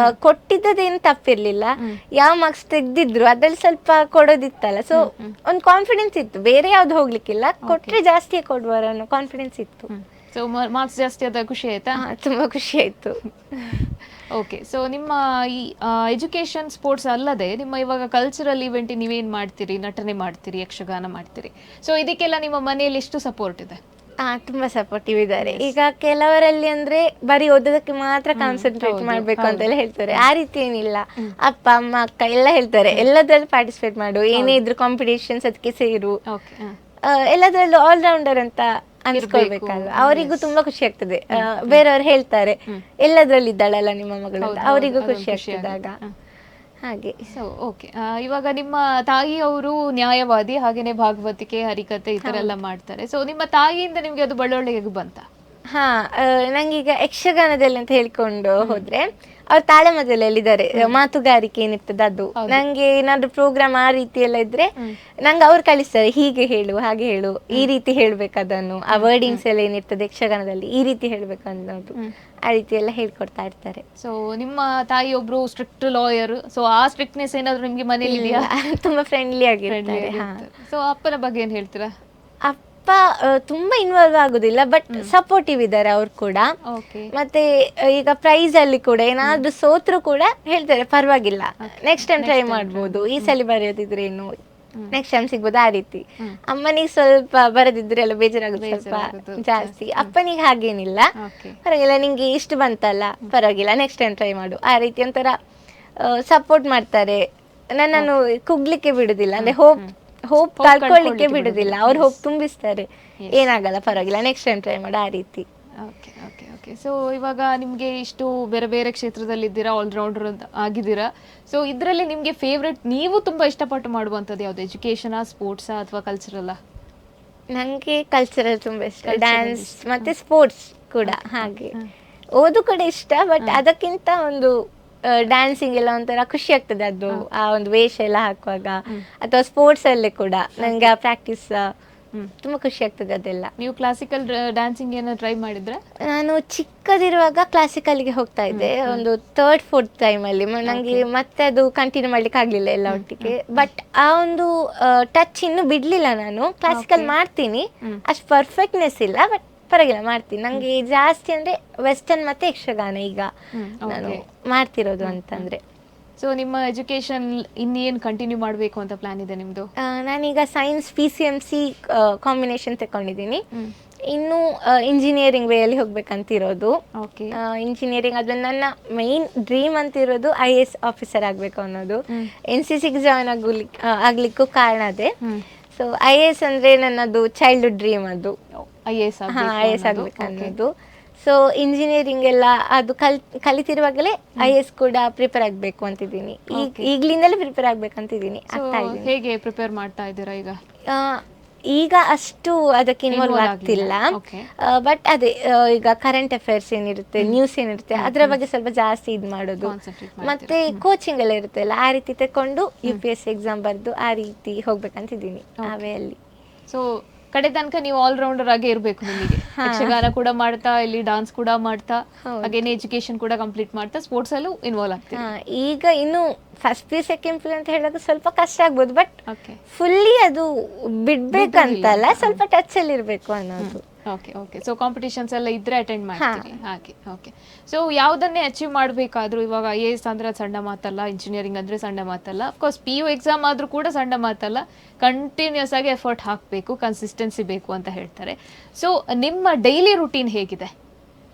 ಕೊಟ್ಟಿದ್ದೇನು ತಪ್ಪಿರ್ಲಿಲ್ಲ. ಯಾವ ಮಾರ್ಕ್ಸ್ ತೆಗ್ದಿದ್ರು ಅದ್ರಲ್ಲಿ ಸ್ವಲ್ಪ ಕೊಡೋದಿತ್ತಲ್ಲ. ಸೊ ಒಂದು ಕಾನ್ಫಿಡೆನ್ಸ್ ಇತ್ತು, ಬೇರೆ ಯಾವ್ದು ಹೋಗ್ಲಿಕ್ಕಿಲ್ಲ, ಕೊಟ್ರೆ ಜಾಸ್ತಿ ಕೊಡುವರ ಅನ್ನೋ ಕಾನ್ಫಿಡೆನ್ಸ್ ಇತ್ತು. ಸೊ ಮಾರ್ಕ್ಸ್ ಜಾಸ್ತಿ ಆದ ಖುಷಿ ಆಯ್ತಾ? ತುಂಬಾ ಖುಷಿ ಆಯ್ತು. ಓಕೆ, ಸೊ ನಿಮ್ಮ ಈ ಎಜುಕೇಶನ್ ಸ್ಪೋರ್ಟ್ಸ್ ಅಲ್ಲದೆ ನಿಮ್ಮ ಇವಾಗ ಕಲ್ಚರಲ್ ಇವೆಂಟ್ ನೀವೇನ್ ಮಾಡ್ತೀರಿ? ನಟನೆ ಮಾಡ್ತೀರಿ, ಯಕ್ಷಗಾನ ಮಾಡ್ತೀರಿ. ಸೊ ಇದಕ್ಕೆಲ್ಲ ನಿಮ್ಮ ಮನೆಯಲ್ಲಿ ಎಷ್ಟು ಸಪೋರ್ಟ್ ಇದೆ? ತುಂಬಾ ಸಪೋರ್ಟಿವ್ ಇದ್ದಾರೆ. ಈಗ ಕೆಲವರಲ್ಲಿ ಅಂದ್ರೆ ಬರೀ ಓದೋದಕ್ಕೆ ಮಾತ್ರ ಕಾನ್ಸಂಟ್ರೇಟ್ ಮಾಡ್ಬೇಕು ಅಂತೆಲ್ಲ ಹೇಳ್ತಾರೆ. ಆ ರೀತಿ ಏನಿಲ್ಲ, ಅಪ್ಪ ಅಮ್ಮ ಅಕ್ಕ ಎಲ್ಲ ಹೇಳ್ತಾರೆ ಎಲ್ಲದ್ರಲ್ಲೂ ಪಾರ್ಟಿಸಿಪೇಟ್ ಮಾಡು, ಏನೇ ಇದ್ರು ಕಾಂಪಿಟೇಷನ್ಸ್ ಅದಕ್ಕೆ ಸೇರು, ಎಲ್ಲದ್ರಲ್ಲೂ ಆಲ್ರೌಂಡರ್ ಅಂತ ಅನ್ಸ್ಕೊಳ್ಬೇಕಲ್ಲ. ಅವರಿಗೂ ತುಂಬಾ ಖುಷಿ ಆಗ್ತದೆ. ಬೇರೆಯವ್ರು ಹೇಳ್ತಾರೆ ಎಲ್ಲದ್ರಲ್ಲಿ ಇದ್ದಾಳಲ್ಲ ನಿಮ್ಮ ಮಗಳು ಅಂತ, ಅವರಿಗೂ ಖುಷಿ ಆಗ್ತದಾಗ ಹಾಗೆ. ಸೊ ಓಕೆ, ಇವಾಗ ನಿಮ್ಮ ತಾಯಿಯವರು ನ್ಯಾಯವಾದಿ, ಹಾಗೇನೆ ಭಾಗವತಿಕೆ, ಹರಿಕತೆ ಈ ತರ ಎಲ್ಲ ಮಾಡ್ತಾರೆ. ಸೊ ನಿಮ್ಮ ತಾಯಿಯಿಂದ ನಿಮ್ಗೆ ಅದು ಬಳ್ಳೊಳ್ಳೆ ಹೇಗೆ ಬಂತ? ನಂಗೀಗ ಯಕ್ಷಗಾನದಲ್ಲಿ ಅಂತ ಹೇಳ್ಕೊಂಡು ಹೋದ್ರೆ ಅವ್ರು ತಾಳಮದ್ದಲೆಯಲ್ಲಿ ಇದ್ದಾರೆ, ಮಾತುಗಾರಿಕೆ ಏನಿರ್ತದೆ ಅದು. ನಂಗೆ ಏನಾದ್ರು ಪ್ರೋಗ್ರಾಮ್ ಆ ರೀತಿ ಎಲ್ಲ ಇದ್ರೆ ನಂಗೆ ಅವ್ರು ಕಳಿಸ್ತಾರೆ, ಹೀಗೆ ಹೇಳು, ಹಾಗೆ ಹೇಳು, ಈ ರೀತಿ ಹೇಳ್ಬೇಕು ಅದನ್ನು, ಆ ವರ್ಡಿಂಗ್ಸ್ ಎಲ್ಲ ಏನಿರ್ತದೆ ಯಕ್ಷಗಾನದಲ್ಲಿ ಈ ರೀತಿ ಹೇಳ್ಬೇಕು ಅನ್ನೋದು, ಆ ರೀತಿ ಎಲ್ಲ ಹೇಳ್ಕೊಡ್ತಾ ಇರ್ತಾರೆ. ಸೊ ನಿಮ್ಮ ತಾಯಿ ಒಬ್ರು ಸ್ಟ್ರಿಕ್ಟ್ ಲಾಯರ್, ಸೊ ಆ ಸ್ಟ್ರಿಕ್ಟ್ನೆಸ್ ಏನಾದ್ರು ನಿಮ್ಗೆ ಮನೇಲಿ ಇದೆಯಾ? ತುಂಬಾ ಫ್ರೆಂಡ್ಲಿ ಆಗಿರ್ತಾರೆ. ಸೊ ಅಪ್ಪನ ಬಗ್ಗೆ ಏನ್ ಹೇಳ್ತೀರಾ? ಅಪ್ಪ ತುಂಬಾ ಇನ್ವಾಲ್ವ್ ಆಗುದಿಲ್ಲ, ಬಟ್ ಸಪೋರ್ಟಿವ್ ಇದ್ದಾರೆ ಅವ್ರು ಕೂಡ. ಮತ್ತೆ ಈಗ ಪ್ರೈಸ್ ಅಲ್ಲಿ ಕೂಡ ಏನಾದ್ರು ಸೋತ್ರು ಕೂಡ ಹೇಳ್ತಾರೆ ಪರವಾಗಿಲ್ಲ, ನೆಕ್ಸ್ಟ್ ಟೈಮ್ ಟ್ರೈ ಮಾಡ್ಬೋದು, ಈ ಸಲ ಬರೆಯೋದಿದ್ರೇನು ನೆಕ್ಸ್ಟ್ ಟೈಮ್ ಸಿಗ್ಬೋದು, ಆ ರೀತಿ. ಅಮ್ಮನಿಗೆ ಸ್ವಲ್ಪ ಬರದಿದ್ರೆ ಎಲ್ಲ ಬೇಜಾರಾಗುತ್ತೆ ಸ್ವಲ್ಪ ಜಾಸ್ತಿ. ಅಪ್ಪನಿಗೆ ಹಾಗೇನಿಲ್ಲ, ಪರವಾಗಿಲ್ಲ ನಿಂಗೆ ಇಷ್ಟು ಬಂತಲ್ಲ ಪರವಾಗಿಲ್ಲ ನೆಕ್ಸ್ಟ್ ಟೈಮ್ ಟ್ರೈ ಮಾಡು, ಆ ರೀತಿ ಒಂಥರ ಸಪೋರ್ಟ್ ಮಾಡ್ತಾರೆ. ನನ್ನನ್ನು ಕುಗ್ಲಿಕ್ಕೆ ಬಿಡುದಿಲ್ಲ, ಅಂದ್ರೆ ಹೋಪ್ ಕಳ್ಕೊಳ್ಳಿಕ್ಕೆ ಬಿಡುದಿಲ್ಲ, ಅವ್ರು ಹೋಪ್ ತುಂಬಿಸ್ತಾರೆ, ಏನಾಗಲ್ಲ ಪರವಾಗಿಲ್ಲ ನೆಕ್ಸ್ಟ್ ಟೈಮ್ ಟ್ರೈ ಮಾಡು, ಆ ರೀತಿ. Okay okay okay. ಸೊ ಇವಾಗ ನಿಮಗೆ ಇಷ್ಟು ಬೇರೆ ಬೇರೆ ಕ್ಷೇತ್ರದಲ್ಲಿ ಇದ್ದೀರಾ, ಆಲ್ರೌಂಡರ್ ಆಗಿದ್ದೀರಾ. ಸೊ ಇದರಲ್ಲಿ ನಿಮಗೆ ಫೇವ್ರೆಟ್, ನೀವು ತುಂಬಾ ಇಷ್ಟಪಟ್ಟು ಮಾಡುವಂಥದ್ದು ಯಾವುದು? ಎಜುಕೇಶನಾ, ಸ್ಪೋರ್ಟ್ಸಾ ಅಥವಾ ಕಲ್ಚರಲ್ಲಾ? ನನಗೆ ಕಲ್ಚರಲ್ ತುಂಬಾ ಇಷ್ಟ, ಡ್ಯಾನ್ಸ್ ಮತ್ತೆ ಸ್ಪೋರ್ಟ್ಸ್ ಕೂಡ ಹಾಗೆ. ಓದು ಕೂಡ ಇಷ್ಟ, ಬಟ್ ಅದಕ್ಕಿಂತ ಒಂದು ಡ್ಯಾನ್ಸಿಂಗ್ ಎಲ್ಲ ಒಂಥರ ಖುಷಿ ಆಗ್ತದೆ, ಅದು ಆ ಒಂದು ವೇಷ ಎಲ್ಲ ಹಾಕುವಾಗ, ಅಥವಾ ಸ್ಪೋರ್ಟ್ಸ್ ಅಲ್ಲೇ ಕೂಡ ನನಗೆ ಆ ಪ್ರಾಕ್ಟೀಸ್ ತುಂಬಾ ಖುಷಿ ಆಗ್ತದೆ ಅದೆಲ್ಲ. ನೀವು ಕ್ಲಾಸಿಕಲ್ ಡ್ಯಾನ್ಸಿಂಗ್ ಏನೋ ಟ್ರೈ ಮಾಡಿದ್ರೆ? ನಾನು ಚಿಕ್ಕದಿರುವಾಗ ಕ್ಲಾಸಿಕಲ್ಗೆ ಹೋಗ್ತಾ ಇದ್ದೆ, ಒಂದು 3rd 4th ಟೈಮಲ್ಲಿ. ನನಗೆ ಮತ್ತೆ ಅದು ಕಂಟಿನ್ಯೂ ಮಾಡ್ಲಿಕ್ಕೆ ಆಗ್ಲಿಲ್ಲ ಎಲ್ಲ ಒಟ್ಟಿಗೆ, ಬಟ್ ಆ ಒಂದು ಟಚ್ ಇನ್ನು ಬಿಡ್ಲಿಲ್ಲ. ನಾನು ಕ್ಲಾಸಿಕಲ್ ಮಾಡ್ತೀನಿ, ಅಷ್ಟು ಪರ್ಫೆಕ್ಟ್ನೆಸ್ ಇಲ್ಲ, ಬಟ್ ಪರವಾಗಿಲ್ಲ ಮಾಡ್ತೀನಿ. ನಂಗೆ ಜಾಸ್ತಿ ಅಂದ್ರೆ ವೆಸ್ಟರ್ನ್ ಮತ್ತೆ ಯಕ್ಷಗಾನ ಈಗ ನಾನು ಮಾಡ್ತಿರೋದು ಅಂತಂದ್ರೆ. ಸೊ ನಿಮ್ಮ ಎಜುಕೇಶನ್ ಇನ್ನೇನು ಕಂಟಿನ್ಯೂ ಮಾಡಬೇಕು ಅಂತ ಪ್ಲಾನ್ ಇದೆ ನಿಮ್ದು? ನಾನೀಗ ಸೈನ್ಸ್ PCMC ಕಾಂಬಿನೇಷನ್ ತಗೊಂಡಿದ್ದೀನಿ. ಇನ್ನು ಇಂಜಿನಿಯರಿಂಗ್ ವೇಯಲ್ಲಿ ಹೋಗ್ಬೇಕಂತಿರೋದು. ಇಂಜಿನಿಯರಿಂಗ್ ಅದು ನನ್ನ ಮೈನ್ ಡ್ರೀಮ್ ಅಂತಿರೋದು, IAS ಆಫೀಸರ್ ಆಗಬೇಕು ಅನ್ನೋದು. NCCಗೆ ಜಾಯ್ನ್ ಆಗ್ಲಿಕ್ಕೂ ಕಾರಣ ಅದೇ. ಸೊ IAS ಅಂದ್ರೆ ನನ್ನದು ಚೈಲ್ಡ್ಹುಡ್ ಡ್ರೀಮ್, ಅದು IAS ಆಗ್ಬೇಕು ಅನ್ನೋದು. ಸೊ ಇಂಜಿನಿಯರಿಂಗ್ ಎಲ್ಲ ಅದು ಕಲಿತಿರುವಾಗಲೇ IAS ಕೂಡ ಪ್ರಿಪೇರ್ ಆಗಬೇಕು ಅಂತಿದ್ದೀನಿ, ಈಗಲಿಂದಲೇ ಪ್ರಿಪೇರ್ ಆಗ್ಬೇಕಂತಿದ್ದೀನಿ. ಹೇಗೆ ಪ್ರಿಪೇರ್ ಮಾಡ್ತಾ ಇದ್ದೀರಾ ಈಗ? ಈಗ ಅಷ್ಟು ಅದಕ್ಕೆ ಇನ್ವಾಲ್ವ್ ಆಗ್ತಿಲ್ಲ, ಬಟ್ ಅದೇ ಈಗ ಕರೆಂಟ್ ಅಫೇರ್ಸ್ ಏನಿರುತ್ತೆ, ನ್ಯೂಸ್ ಏನಿರುತ್ತೆ ಅದರ ಬಗ್ಗೆ ಸ್ವಲ್ಪ ಜಾಸ್ತಿ ಇದು ಮಾಡೋದು, ಮತ್ತೆ ಕೋಚಿಂಗ್ ಎಲ್ಲ ಇರುತ್ತೆ ಅಲ್ಲ, ಆ ರೀತಿ ತಕೊಂಡು UPSC ಎಕ್ಸಾಮ್ ಬರೆದು ಆ ರೀತಿ ಹೋಗ್ಬೇಕಂತಿದ್ದೀನಿ ಆ ವೇಯಲ್ಲಿ. ಸೊ ಕಡೆ ತನಕ ನೀವು ಆಲ್ರೌಂಡರ್ ಆಗೇ ಇರಬೇಕು ನಿಮಗೆ. ಯಕ್ಷಗಾನ ಕೂಡ ಮಾಡ್ತಾ, ಇಲ್ಲಿ ಡಾನ್ಸ್ ಕೂಡ ಮಾಡ್ತಾ, ಹಾಗೇನೆ ಎಜುಕೇಶನ್ ಕೂಡ ಕಂಪ್ಲೀಟ್ ಮಾಡ್ತಾ, ಸ್ಪೋರ್ಟ್ಸ್ ಅಲ್ಲೂ ಇನ್ವಾಲ್ವ್ ಆಗ್ತೀವಿ. ಈಗ ಇನ್ನು ಫಸ್ಟ್ ಪಿ ಸೆಕೆಂಡ್ ಪಿ ಅಂತ ಹೇಳೋದು ಸ್ವಲ್ಪ ಕಷ್ಟ ಆಗ್ಬೋದು, ಬಟ್ ಫುಲ್ಲಿ ಅದು ಬಿಡ್ಬೇಕಂತಲ್ಲ, ಸ್ವಲ್ಪ ಟಚ್ ಅಲ್ಲಿ ಇರ್ಬೇಕು ಅನ್ನೋದು. Okay okay. ಸೊ ಕಾಂಪಿಟೇಷನ್ಸ್ ಎಲ್ಲ ಇದ್ರೆ ಅಟೆಂಡ್ ಮಾಡ್ತೀವಿ ಹಾಗೆ. ಓಕೆ. ಸೊ ಯಾವುದನ್ನೇ ಅಚೀವ್ ಮಾಡಬೇಕಾದ್ರೂ ಇವಾಗ IAS ಅಂದ್ರೆ ಸಣ್ಣ ಮಾತಲ್ಲ, ಇಂಜಿನಿಯರಿಂಗ್ ಅಂದ್ರೆ ಸಣ್ಣ ಮಾತಲ್ಲ, ಅಫ್ಕೋರ್ಸ್ PU ಎಕ್ಸಾಮ್ ಆದ್ರೂ ಕೂಡ ಸಣ್ಣ ಮಾತಲ್ಲ. ಕಂಟಿನ್ಯೂಸ್ ಆಗಿ ಎಫರ್ಟ್ ಹಾಕಬೇಕು, ಕನ್ಸಿಸ್ಟೆನ್ಸಿ ಬೇಕು ಅಂತ ಹೇಳ್ತಾರೆ. ಸೊ ನಿಮ್ಮ ಡೈಲಿ ರುಟೀನ್ ಹೇಗಿದೆ?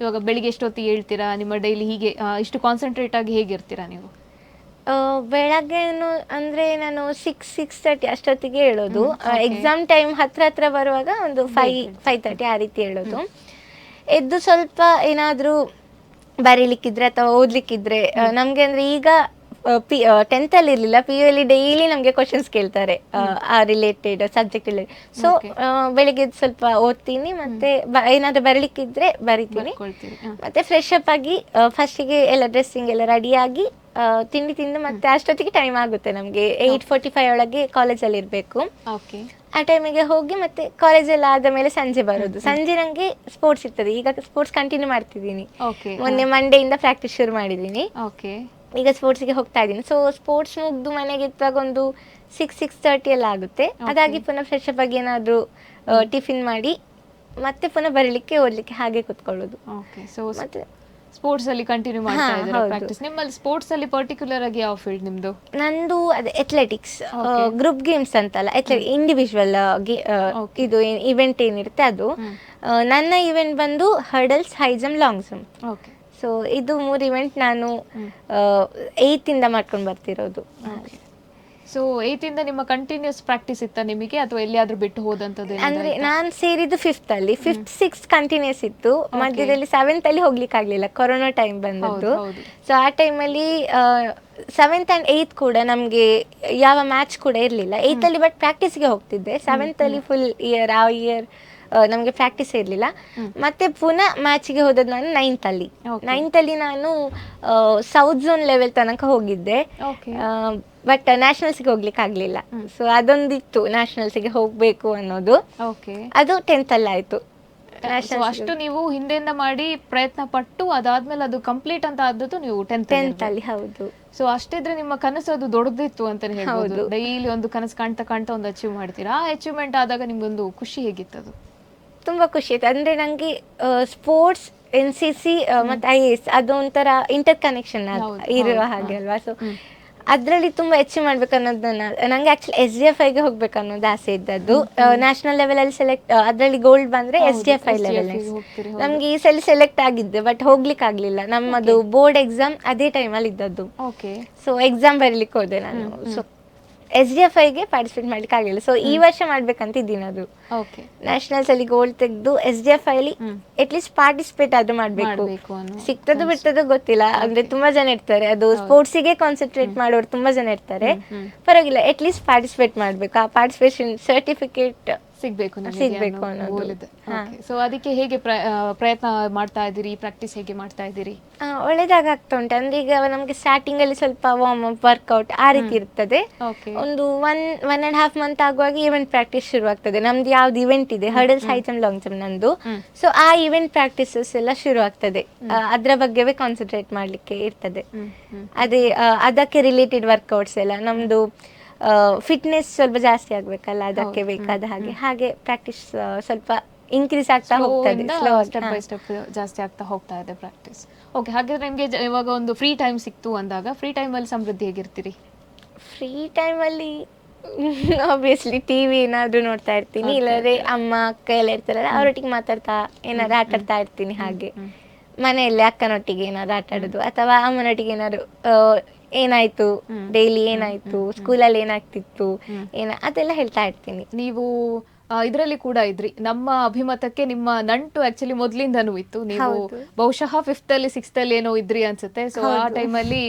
ಇವಾಗ ಬೆಳಿಗ್ಗೆ ಎಷ್ಟೊತ್ತಿಗೆ ಹೇಳ್ತೀರಾ? ನಿಮ್ಮ ಡೈಲಿ ಹೀಗೆ ಇಷ್ಟು ಕಾನ್ಸಂಟ್ರೇಟ್ ಆಗಿ ಹೇಗಿರ್ತೀರಾ ನೀವು? ಬೆಳಗ್ಗೆನು ಅಂದ್ರೆ ನಾನು 6:30 ಅಷ್ಟೊತ್ತಿಗೆ ಹೇಳೋದು. ಎಕ್ಸಾಮ್ ಟೈಮ್ ಹತ್ರ ಬರುವಾಗ ಒಂದು 5:30 ಆ ರೀತಿ ಹೇಳೋದು. ಎದ್ದು ಸ್ವಲ್ಪ ಏನಾದರೂ ಬರೀಲಿಕ್ಕಿದ್ರೆ ಅಥವಾ ಓದ್ಲಿಕ್ಕಿದ್ರೆ, ನಮಗೆ ಅಂದ್ರೆ ಈಗ 10th ಅಲ್ಲಿ ಇರಲಿಲ್ಲ, PU ಅಲ್ಲಿ ಡೈಲಿ ನಮಗೆ ಕ್ವಶನ್ಸ್ ಕೇಳ್ತಾರೆ ಆ ರಿಲೇಟೆಡ್ ಸಬ್ಜೆಕ್ಟ್ ರಿಲೇಟೆಡ್. ಸೊ ಬೆಳಿಗ್ಗೆ ಸ್ವಲ್ಪ ಓದ್ತೀನಿ, ಮತ್ತೆ ಏನಾದರೂ ಬರಲಿಕ್ಕಿದ್ರೆ ಬರಿತೀನಿ, ಮತ್ತೆ ಫ್ರೆಶ್ ಅಪ್ ಆಗಿ ಫಸ್ಟಿಗೆ ಎಲ್ಲ ಡ್ರೆಸ್ಸಿಂಗ್ ಎಲ್ಲ ರೆಡಿಯಾಗಿ ತಿಂಡಿ ತಿಂದು ಮತ್ತೆ ಅಷ್ಟೊತ್ತಿಗೆ ಟೈಮ್ ಆಗುತ್ತೆ ನಮಗೆ. 8:45 ಒಳಗೆ ಕಾಲೇಜಲ್ಲಿ ಇರಬೇಕು. ಆ ಟೈಮಿಗೆ ಹೋಗಿ ಮತ್ತೆ ಕಾಲೇಜೆಲ್ಲ ಆದ ಮೇಲೆ ಸಂಜೆ ಬರೋದು. ಸಂಜೆ ನನಗೆ ಸ್ಪೋರ್ಟ್ಸ್ ಇರ್ತದೆ, ಈಗ ಸ್ಪೋರ್ಟ್ಸ್ ಕಂಟಿನ್ಯೂ ಮಾಡ್ತಿದ್ದೀನಿ. ಮೊನ್ನೆ ಮಂಡೆಯಿಂದ ಪ್ರಾಕ್ಟೀಸ್ ಶುರು ಮಾಡಿದ್ದೀನಿ, ಈಗ ಸ್ಪೋರ್ಟ್ಸ್ಗೆ ಹೋಗ್ತಾ ಇದ್ದೀನಿ. ಸೊ ಸ್ಪೋರ್ಟ್ಸ್ ಮುಗಿದು ಮನೆಗೆ ಎತ್ತುವಾಗ ಒಂದು 6:30 ಎಲ್ಲ ಆಗುತ್ತೆ. ಅದಾಗಿ ಪುನಃ ಫ್ರೆಶ್ ಅಪ್ ಆಗಿ ಏನಾದರೂ ಟಿಫಿನ್ ಮಾಡಿ ಮತ್ತೆ ಪುನಃ ಬರಲಿಕ್ಕೆ ಓದಲಿಕ್ಕೆ ಹಾಗೆ ಕೂತ್ಕೊಳ್ಳೋದು. ಮತ್ತೆ ಸ್ಪೋರ್ಟ್ಸ್ ಅಲ್ಲಿ ಕಂಟಿನ್ಯೂ ಮಾಡ್ತಾ ಇದ್ದೀರಾ ಪ್ರಾಕ್ಟೀಸ್? ನಿಮ್ಮಲ್ಲಿ ಸ್ಪೋರ್ಟ್ಸ್ ಅಲ್ಲಿ ಪರ್ಟಿಕ್ಯುಲರ್ ಆಗಿ ಯಾವ ಫೀಲ್ಡ್ ನಿಮ್ದು? ನಂದು ಅದೇ ಅಥ್ಲೆಟಿಕ್ಸ್, ಗ್ರೂಪ್ ಗೇಮ್ಸ್ ಅಂತಲ್ಲ, ಇಂಡಿವಿಜುವಲ್ ಇದು ಇವೆಂಟ್ ಏನಿರುತ್ತೆ ಅದು. ನನ್ನ ಇವೆಂಟ್ ಬಂದು hurdles, high jump, long jump. So ಇದು 3 ಇವೆಂಟ್ ನಾನು 8th ಇಂದ ಮಾಡ್ಕೊಂಡು ಬರ್ತಿರೋದು. ಸೊ 8th ಇಂದ ನಿಮ್ಮ ಕಂಟಿನ್ಯೂಸ್ ಪ್ರಾಕ್ಟೀಸ್ ಇತ್ತ ನಿಮಗೆ, ಅಥವಾ ಎಲ್ಲಿಯಾದ್ರೂ ಬಿಟ್ಟು ಹೋದಂಥದ್ದು? ಅಂದ್ರೆ ನಾನು ಸೇರಿದ್ದು 5th ಅಲ್ಲಿ, 5th 6th ಕಂಟಿನ್ಯೂಸ್ ಇತ್ತು. ಮಧ್ಯದಲ್ಲಿ 7th ಅಲ್ಲಿ ಹೋಗ್ಲಿಕ್ಕೆ ಆಗ್ಲಿಲ್ಲ, ಕೊರೋನಾ ಟೈಮ್ ಬಂದದ್ದು. ಸೊ ಆ ಟೈಮಲ್ಲಿ 7th and 8th ಕೂಡ ನಮಗೆ ಯಾವ ಮ್ಯಾಚ್ ಕೂಡ ಇರಲಿಲ್ಲ. 8th ಅಲ್ಲಿ ಬಟ್ ಪ್ರಾಕ್ಟೀಸ್ಗೆ ಹೋಗ್ತಿದ್ದೆ. 7th ಅಲ್ಲಿ ಫುಲ್ ಇಯರ್ ಆ ಇಯರ್ ನಮಗೆ ಪ್ರಾಕ್ಟೀಸ್ ಇರಲಿಲ್ಲ. ಮತ್ತೆ ಪುನಃ ಮ್ಯಾಚಿಗೆ ಹೋದದ್ದು ನಾನು 9th ಅಲ್ಲಿ. 9th ಅಲ್ಲಿ ನಾನು ಸೌತ್ ಝೋನ್ ಲೆವೆಲ್ ತನಕ ಹೋಗಿದ್ದೆ, ಬಟ್ ನ್ಯಾಷನಲ್ಸ್ಗೆ ಹೋಗ್ಲಿಕ್ಕೆ ಆಗ್ಲಿಲ್ಲ. ಸೊ ಅದೊಂದಿತ್ತು, ನ್ಯಾಷನಲ್ಸ್ಗೆ ಹೋಗ್ಬೇಕು ಅನ್ನೋದು. ಅದು 10th ಅಲ್ಲಿ ಆಯ್ತು. ಅಷ್ಟು ನೀವು ಹಿಂದೆಯಿಂದ ಮಾಡಿ ಪ್ರಯತ್ನ ಪಟ್ಟು ಅದಾದ್ಮೇಲೆ ಅದು ಕಂಪ್ಲೀಟ್ ಅಂತ ಆದದ್ದು ನೀವು 10th ಅಲ್ಲಿ. ಹೌದು. ಸೊ ಅಷ್ಟಿದ್ರೆ ನಿಮ್ಮ ಕನಸು ಅದು ದೊಡ್ಡದಿತ್ತು ಅಂತಾನೆ ಹೇಳ್ಬೋದು. ಡೈಲಿ ಒಂದು ಕನಸು ಕಾಣ್ತಾ ಒಂದು ಅಚೀವ್ ಮಾಡ್ತೀರಾ. ಆ ಅಚೀವ್ಮೆಂಟ್ ಆದಾಗ ನಿಮ್ಗೊಂದು ಖುಷಿ ಹೇಗಿತ್ತು? ತುಂಬಾ ಖುಷಿ ಆಯ್ತು. ಅಂದ್ರೆ ನಂಗೆ ಸ್ಪೋರ್ಟ್ಸ್, NCC ಮತ್ತೆ IAS ಅದೊಂಥರ ಇಂಟರ್ ಕನೆಕ್ಷನ್ ಇರುವ ಹಾಗೆ ಅಲ್ವಾ. ಸೊ ಅದರಲ್ಲಿ ತುಂಬಾ ಅಚೀವ್ ಮಾಡ್ಬೇಕು ಅನ್ನೋದನ್ನ ನಂಗೆ ಆಕ್ಚುಲಿ SDFIಗೆ ಹೋಗ್ಬೇಕು ಅನ್ನೋದು ಆಸೆ ಇದ್ದದ್ದು. ನ್ಯಾಷನಲ್ ಲೆವೆಲ್ ಅಲ್ಲಿ ಸೆಲೆಕ್ಟ್, ಅದರಲ್ಲಿ ಗೋಲ್ಡ್ ಬಂದ್ರೆ SDFI ಲೆವೆಲ್ ನಮ್ಗೆ ಈ ಸಲ ಸೆಲೆಕ್ಟ್ ಆಗಿದ್ದೆ, ಬಟ್ ಹೋಗ್ಲಿಕ್ಕೆ ಆಗ್ಲಿಲ್ಲ. ನಮ್ಮದು ಬೋರ್ಡ್ ಎಕ್ಸಾಮ್ ಅದೇ ಟೈಮಲ್ಲಿ ಇದ್ದದ್ದು. ಸೊ ಎಕ್ಸಾಮ್ ಬರೀಲಿಕ್ಕೆ ಹೋದೆ ನಾನು. ಸೊ SDFIಗೆ ಪಾರ್ಟಿಸಿಪೇಟ್ ಮಾಡ್ಲಿಕ್ಕೆ ಆಗಲಿಲ್ಲ. ಸೊ ಈ ವರ್ಷ ಮಾಡ್ಬೇಕಂತ ಇದ್ದೀನಿ. ಅದು ನ್ಯಾಷನಲ್ಸ್ ಅಲ್ಲಿ ಗೋಲ್ಡ್ ತೆಗೆದು SDFI ಅಲ್ಲಿ ಅಟ್ಲೀಸ್ಟ್ ಪಾರ್ಟಿಸಿಪೇಟ್ ಆದ್ರೂ ಮಾಡ್ಬೇಕು. ಸಿಗ್ತದೋ ಬಿಡ್ತದೋ ಗೊತ್ತಿಲ್ಲ, ಅಂದ್ರೆ ತುಂಬಾ ಜನ ಇರ್ತಾರೆ, ಅದು ಸ್ಪೋರ್ಟ್ಸಿಗೆ ಕಾನ್ಸಂಟ್ರೇಟ್ ಮಾಡೋರು ತುಂಬಾ ಜನ ಇರ್ತಾರೆ. ಪರವಾಗಿಲ್ಲ, ಅಟ್ಲೀಸ್ಟ್ ಪಾರ್ಟಿಸಿಪೇಟ್ ಮಾಡ್ಬೇಕು. ಆ ಪಾರ್ಟಿಸಿಪೇಷನ್ ಸರ್ಟಿಫಿಕೇಟ್ ಸಿಗ್ಬೇಕು ಅನ್ನೋದು. ಸೊ ಅದಕ್ಕೆ ಹೇಗೆ ಪ್ರಯತ್ನ ಮಾಡ್ತಾ ಇದ್ದೀರಿ? ಪ್ರಾಕ್ಟೀಸ್ ಹೇಗೆ ಮಾಡ್ತಾ ಇದ್ದೀರಿ? ಒಳ್ಳೇದಾಗ್ತಾ ಉಂಟು. ಅಂದ್ರೆ ಈಗ ನಮ್ಗೆ ಸ್ಟಾರ್ಟಿಂಗ್ ಅಲ್ಲಿ ಸ್ವಲ್ಪ ವಾರ್ಮ್ ಅಪ್, ವರ್ಕೌಟ್ ಆ ರೀತಿ ಇರ್ತದೆ. ಒಂದು 1.5 ಮಂತ್ ಆಗುವಾಗ ಇವೆಂಟ್ ಪ್ರಾಕ್ಟೀಸ್ ಶುರು ಆಗ್ತದೆ. ನಮ್ದು ಯಾವ್ದು ಇವೆಂಟ್ ಇದೆ, hurdles, high jump, long jump ನಂದು. ಸೊ ಆ ಇವೆಂಟ್ ಪ್ರಾಕ್ಟೀಸಸ್ ಎಲ್ಲ ಶುರು ಆಗ್ತದೆ. ಅದ್ರ ಬಗ್ಗೆವೇ ಕಾನ್ಸಂಟ್ರೇಟ್ ಮಾಡ್ಲಿಕ್ಕೆ ಇರ್ತದೆ. ಅದೇ ಅದಕ್ಕೆ ರಿಲೇಟೆಡ್ ವರ್ಕೌಟ್ಸ್ ಎಲ್ಲ ನಮ್ದು ಫಿಟ್ನೆಸ್ ಸ್ವಲ್ಪ ಜಾಸ್ತಿ ಆಗ್ಬೇಕಲ್ಲ, ಅದಕ್ಕೆ ಬೇಕಾದ ಹಾಗೆ ಪ್ರಾಕ್ಟೀಸ್ ಸ್ವಲ್ಪ ಇನ್ಕ್ರೀಸ್ ಆಗ್ತಾ ಹೋಗ್ತದೆ. ಸ್ಟೆಪ್ ಬೈ ಸ್ಟೆಪ್ ಜಾಸ್ತಿ ಆಗ್ತಾ ಹೋಗ್ತಾ ಇದೆ ಪ್ರಾಕ್ಟೀಸ್. ಓಕೆ. ಹಾಗಾದ್ರೆ ನಿಮಗೆ ಇವಾಗ ಒಂದು ಫ್ರೀ ಟೈಮ್ ಸಿಕ್ತು ಅಂದಾಗ, ಫ್ರೀ ಟೈಮ್ ಅಲ್ಲಿ ಸಮೃದ್ಧಿ ಹೇಗಿರ್ತೀರಿ? ಫ್ರೀ ಟೈಮ್ ಅಲ್ಲಿ ಆಬ್ವಿಯಸ್ಲಿ ಟಿವಿ ಏನಾದ್ರು ನೋಡ್ತಾ ಇರ್ತೀನಿ, ಇಲ್ಲದ್ರೆ ಅಮ್ಮ ಅಕ್ಕ ಎಲ್ಲ ಇರ್ತಾರಲ್ಲ ಅವರೊಟ್ಟಿಗೆ ಮಾತಾಡ್ತಾ ಏನಾದ್ರು ಆಟ ಆಡ್ತಾ ಇರ್ತೀನಿ. ಹಾಗೆ ಮನೆಯಲ್ಲಿ ಅಕ್ಕನೊಟ್ಟಿಗೆ ಏನಾದ್ರು ಆಟ ಆಡೋದು, ಅಥವಾ ಅಮ್ಮನೊಟ್ಟಿಗೆ ಏನಾದ್ರು ಏನಾಯ್ತು ಡೈಲಿ, ಏನಾಯ್ತು ಸ್ಕೂಲಲ್ಲಿ, ಏನಾಗ್ತಿತ್ತು ಅದೆಲ್ಲ ಹೇಳ್ತಾ ಇರ್ತೀನಿ. ನೀವು ಇದರಲ್ಲಿ ಕೂಡ ಇದ್ರಿ, ನಮ್ಮ ಅಭಿಮತಕ್ಕೆ ನಿಮ್ಮ ನಂಟು ಆಕ್ಚುಲಿ ಮೊದ್ಲಿಂದನೂ ಇತ್ತು. ನೀವು ಬಹುಶಃ 5th ಅಲ್ಲಿ 6th ಅಲ್ಲಿ ಏನೋ ಇದ್ರಿ ಅನ್ಸುತ್ತೆ. ಸೊ ಆ ಟೈಮಲ್ಲಿ